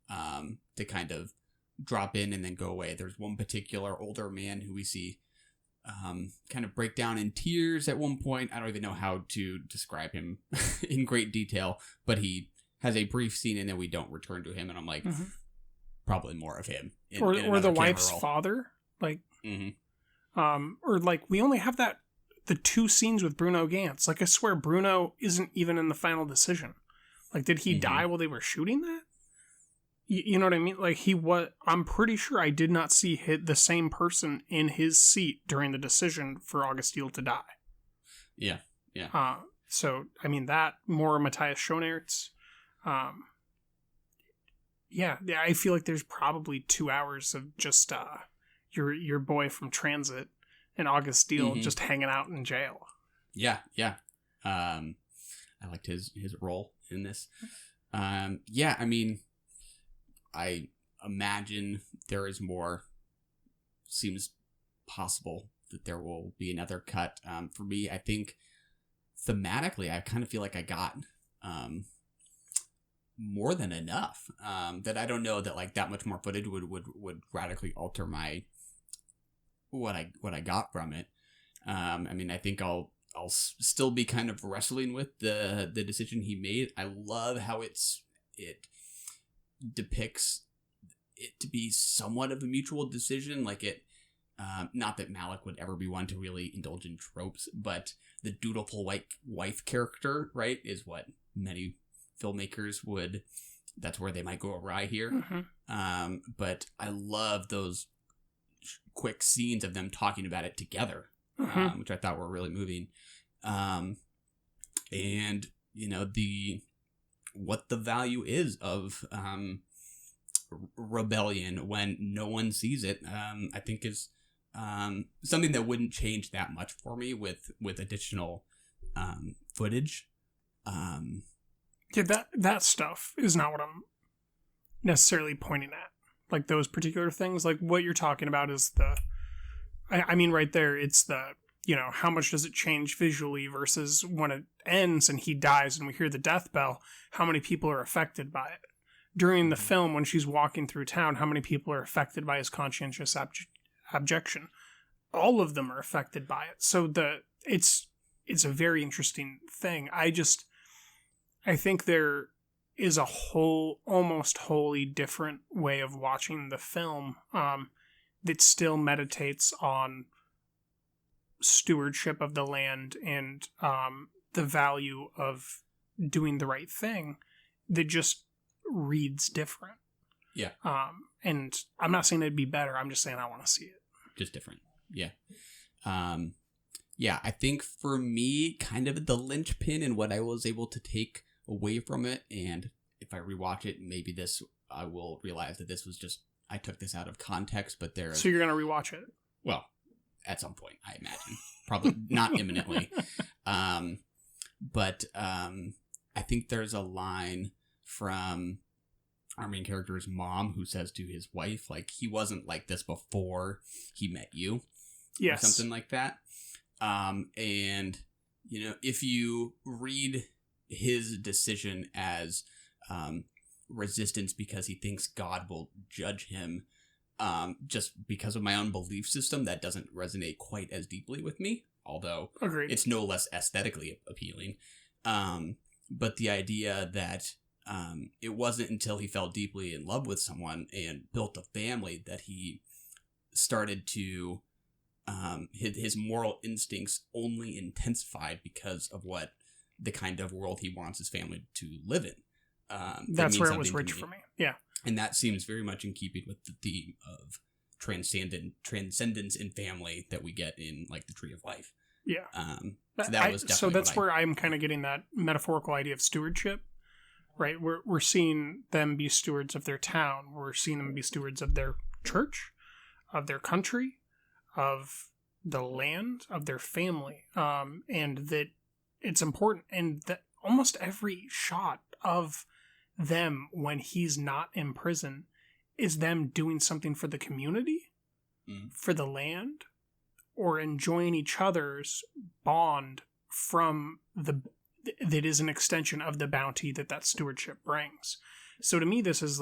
to kind of drop in and then go away. There's one particular older man who we see kind of break down in tears at one point. I don't even know how to describe him in great detail, but he has a brief scene and then we don't return to him, and I'm like, probably more of him. Or the wife's father, like, or like we only have the two scenes with Bruno Gantz. Like, I swear Bruno isn't even in the final decision. Like, did he die while they were shooting that? You know what I mean? Like, I'm pretty sure I did not see the same person in his seat during the decision for Augustine to die. Yeah. So, I mean, that, more Matthias Schoenaerts. Yeah, I feel like there's probably 2 hours of just your boy from Transit and Augustine just hanging out in jail. Yeah. I liked his role in this. Yeah, I mean, I imagine there is more. Seems possible that there will be another cut. For me, I think thematically, I kind of feel like I got more than enough. That I don't know that like that much more footage would radically alter what I got from it. I mean, I think I'll still be kind of wrestling with the decision he made. I love how it depicts it to be somewhat of a mutual decision. Like it, not that Malick would ever be one to really indulge in tropes, but the dutiful wife character, right, is what many filmmakers that's where they might go awry here. But I love those quick scenes of them talking about it together, which I thought were really moving. And what the value is of rebellion when no one sees it, I think is something that wouldn't change that much for me with additional footage. Yeah, that stuff is not what necessarily pointing at. Like those particular things, like what you're talking about is I mean, right there, it's how much does it change visually versus when it ends and he dies and we hear the death bell, how many people are affected by it? During the film, when she's walking through town, how many people are affected by his conscientious objection? All of them are affected by it. So it's a very interesting thing. I think there is a almost wholly different way of watching the film that still meditates on stewardship of the land and the value of doing the right thing that just reads different. Yeah. And I'm not saying it'd be better. I'm just saying I want to see it. Just different. Yeah. Yeah, I think for me, kind of the linchpin and what I was able to take away from it, and if I rewatch it, maybe I will realize that this was just, I took this out of context, but there. So you're going to rewatch it? Well, at some point, I imagine. Probably not imminently. But I think there's a line from our main character's mom who says to his wife, like, he wasn't like this before he met you. Yes. Or something like that. And, if you read his decision as resistance because he thinks God will judge him, just because of my own belief system, that doesn't resonate quite as deeply with me, although Agreed. It's no less aesthetically appealing. But the idea that it wasn't until he fell deeply in love with someone and built a family that he started to his moral instincts only intensified because of what the kind of world he wants his family to live in. That's where it was rich for me. Yeah. And that seems very much in keeping with the theme of transcendence in family that we get in like the Tree of Life. Yeah. So that was definitely that's where I'm kind of getting that metaphorical idea of stewardship, right? We're seeing them be stewards of their town. We're seeing them be stewards of their church, of their country, of the land, of their family, and that it's important. And that almost every shot of them when he's not in prison is them doing something for the community, for the land, or enjoying each other's bond from that is an extension of the bounty that stewardship brings. So to me, this is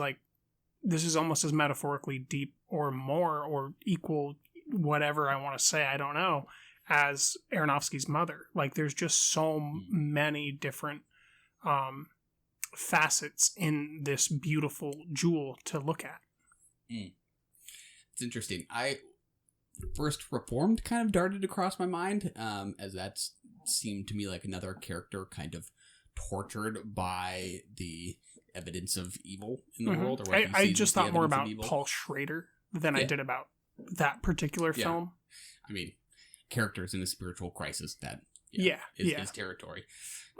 almost as metaphorically deep or more or equal, whatever I want to say, I don't know, as Aronofsky's Mother. Like, there's just so many different facets in this beautiful jewel to look at. It's interesting. First Reformed kind of darted across my mind, as that seemed to me like another character kind of tortured by the evidence of evil in the world. Or I just thought more about Paul Schrader than I did about that particular film. I mean, characters in a spiritual crisis that is his territory.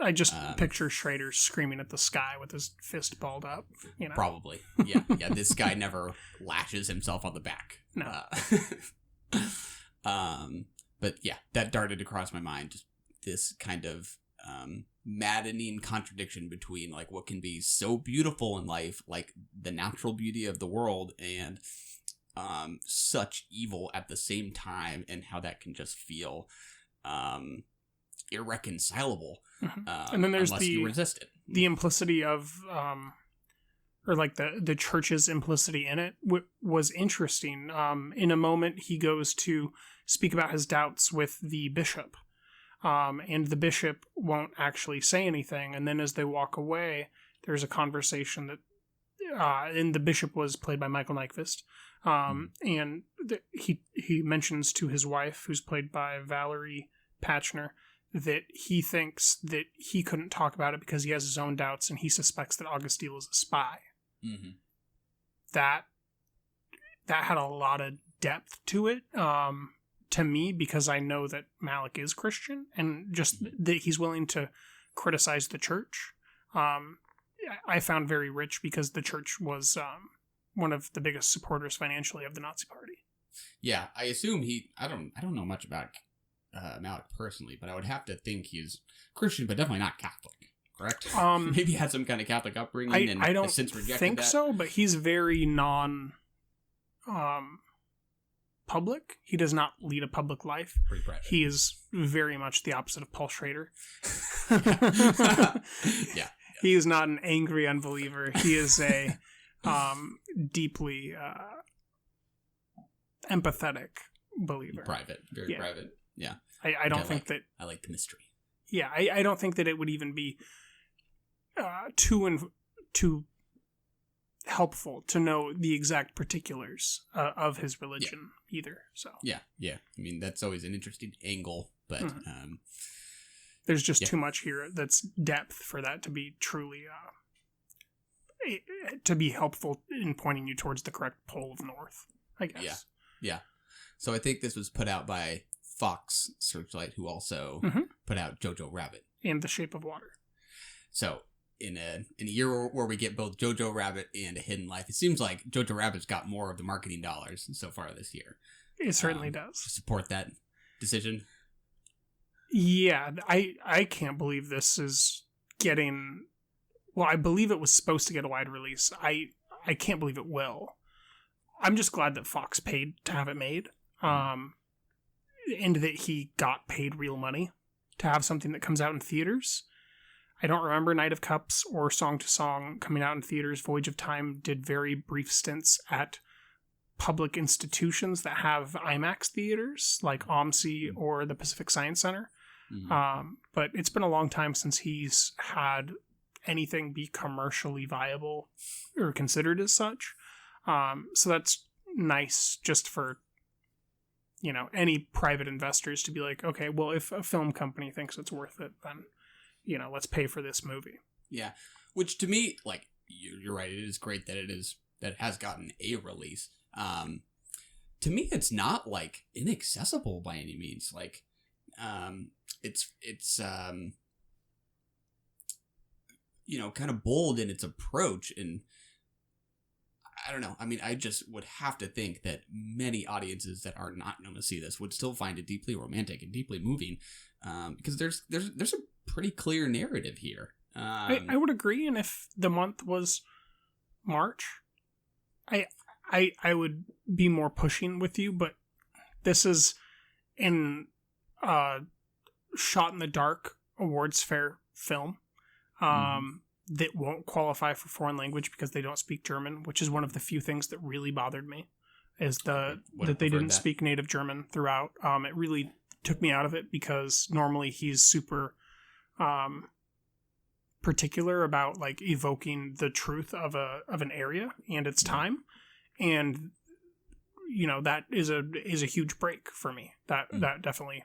I just picture Schrader screaming at the sky with his fist balled up. Probably. Yeah. This guy never lashes himself on the back. No. But yeah, that darted across my mind. Just this kind of maddening contradiction between like what can be so beautiful in life, like the natural beauty of the world, and such evil at the same time, and how that can just feel irreconcilable. And then there's you resist it. The implicity of or like the church's implicity in it was interesting. In a moment, he goes to speak about his doubts with the bishop, and the bishop won't actually say anything. And then as they walk away, there's a conversation that, and the bishop was played by Michael Nyqvist, and he mentions to his wife, who's played by Valerie Pachner, that he thinks that he couldn't talk about it because he has his own doubts, and he suspects that Augustine was a spy. Mm-hmm. That had a lot of depth to it, to me, because I know that Malick is Christian, and just that he's willing to criticize the church. I found very rich because the church was one of the biggest supporters financially of the Nazi Party. Yeah, I assume I don't know much about Malick personally, but I would have to think he's Christian, but definitely not Catholic. correct? Maybe he had some kind of Catholic upbringing and I don't has since rejected think that. so, but he's very public. He does not lead a public life. Pretty private. He is very much the opposite of Paul Schrader. Yeah. He is not an angry unbeliever. He is a deeply empathetic believer. Private. Very private. Yeah. I don't think that... I like the mystery. Yeah, I don't think that it would even be too helpful to know the exact particulars of his religion either. So yeah. I mean, that's always an interesting angle, but there's just too much here that's depth for that to be truly to be helpful in pointing you towards the correct pole of north, I guess. Yeah. So I think this was put out by Fox Searchlight, who also put out Jojo Rabbit and The Shape of Water. So in a year where we get both Jojo Rabbit and A Hidden Life, it seems like Jojo Rabbit's got more of the marketing dollars so far this year. It certainly does. Support that decision. Yeah, I can't believe this is getting... Well, I believe it was supposed to get a wide release. I can't believe it will. I'm just glad that Fox paid to have it made. And that he got paid real money to have something that comes out in theaters. I don't remember Night of Cups or Song to Song coming out in theaters. Voyage of Time did very brief stints at public institutions that have IMAX theaters, like OMSI or the Pacific Science Center. But it's been a long time since he's had anything be commercially viable or considered as such. So that's nice just for, any private investors to be like, okay, well, if a film company thinks it's worth it, then, let's pay for this movie. Yeah. Which to me, like, you're right. It is great that it has gotten a release. To me, it's not like inaccessible by any means. Like, it's kind of bold in its approach, and I don't know. I mean, I just would have to think that many audiences that are not going to see this would still find it deeply romantic and deeply moving, because there's a pretty clear narrative here. I would agree, and if the month was March, I would be more pushing with you, but this is in shot in the dark awards fair film. That won't qualify for foreign language because they don't speak German, which is one of the few things that really bothered me, is that they didn't speak native German throughout. It really took me out of it because normally he's super particular about like evoking the truth of an area and its time, and that is a huge break for me. That definitely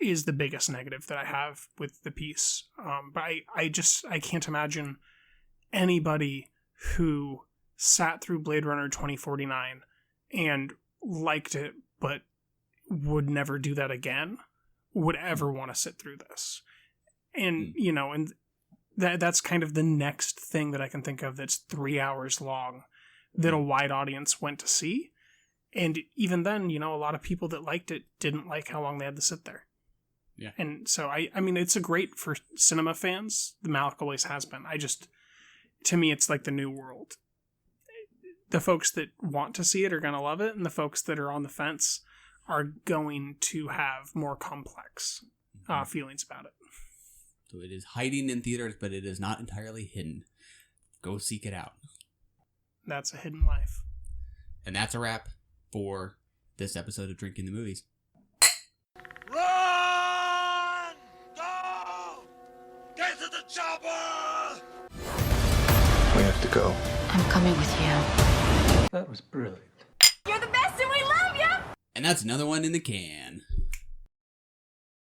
is the biggest negative that I have with the piece. But I can't imagine anybody who sat through Blade Runner 2049 and liked it, but would never do that again, would ever want to sit through this. And, and that's kind of the next thing that I can think of that's 3 hours long that a wide audience went to see. And even then, a lot of people that liked it didn't like how long they had to sit there. Yeah. And so, I mean, it's a great for cinema fans. The Malik always has been. To me, it's like the new world. The folks that want to see it are going to love it, and the folks that are on the fence are going to have more complex feelings about it. So it is hiding in theaters, but it is not entirely hidden. Go seek it out. That's A Hidden Life. And that's a wrap for this episode of Drinking the Movies. Run! Go! Get to the chopper! We have to go. I'm coming with you. That was brilliant. You're the best and we love you! And that's another one in the can.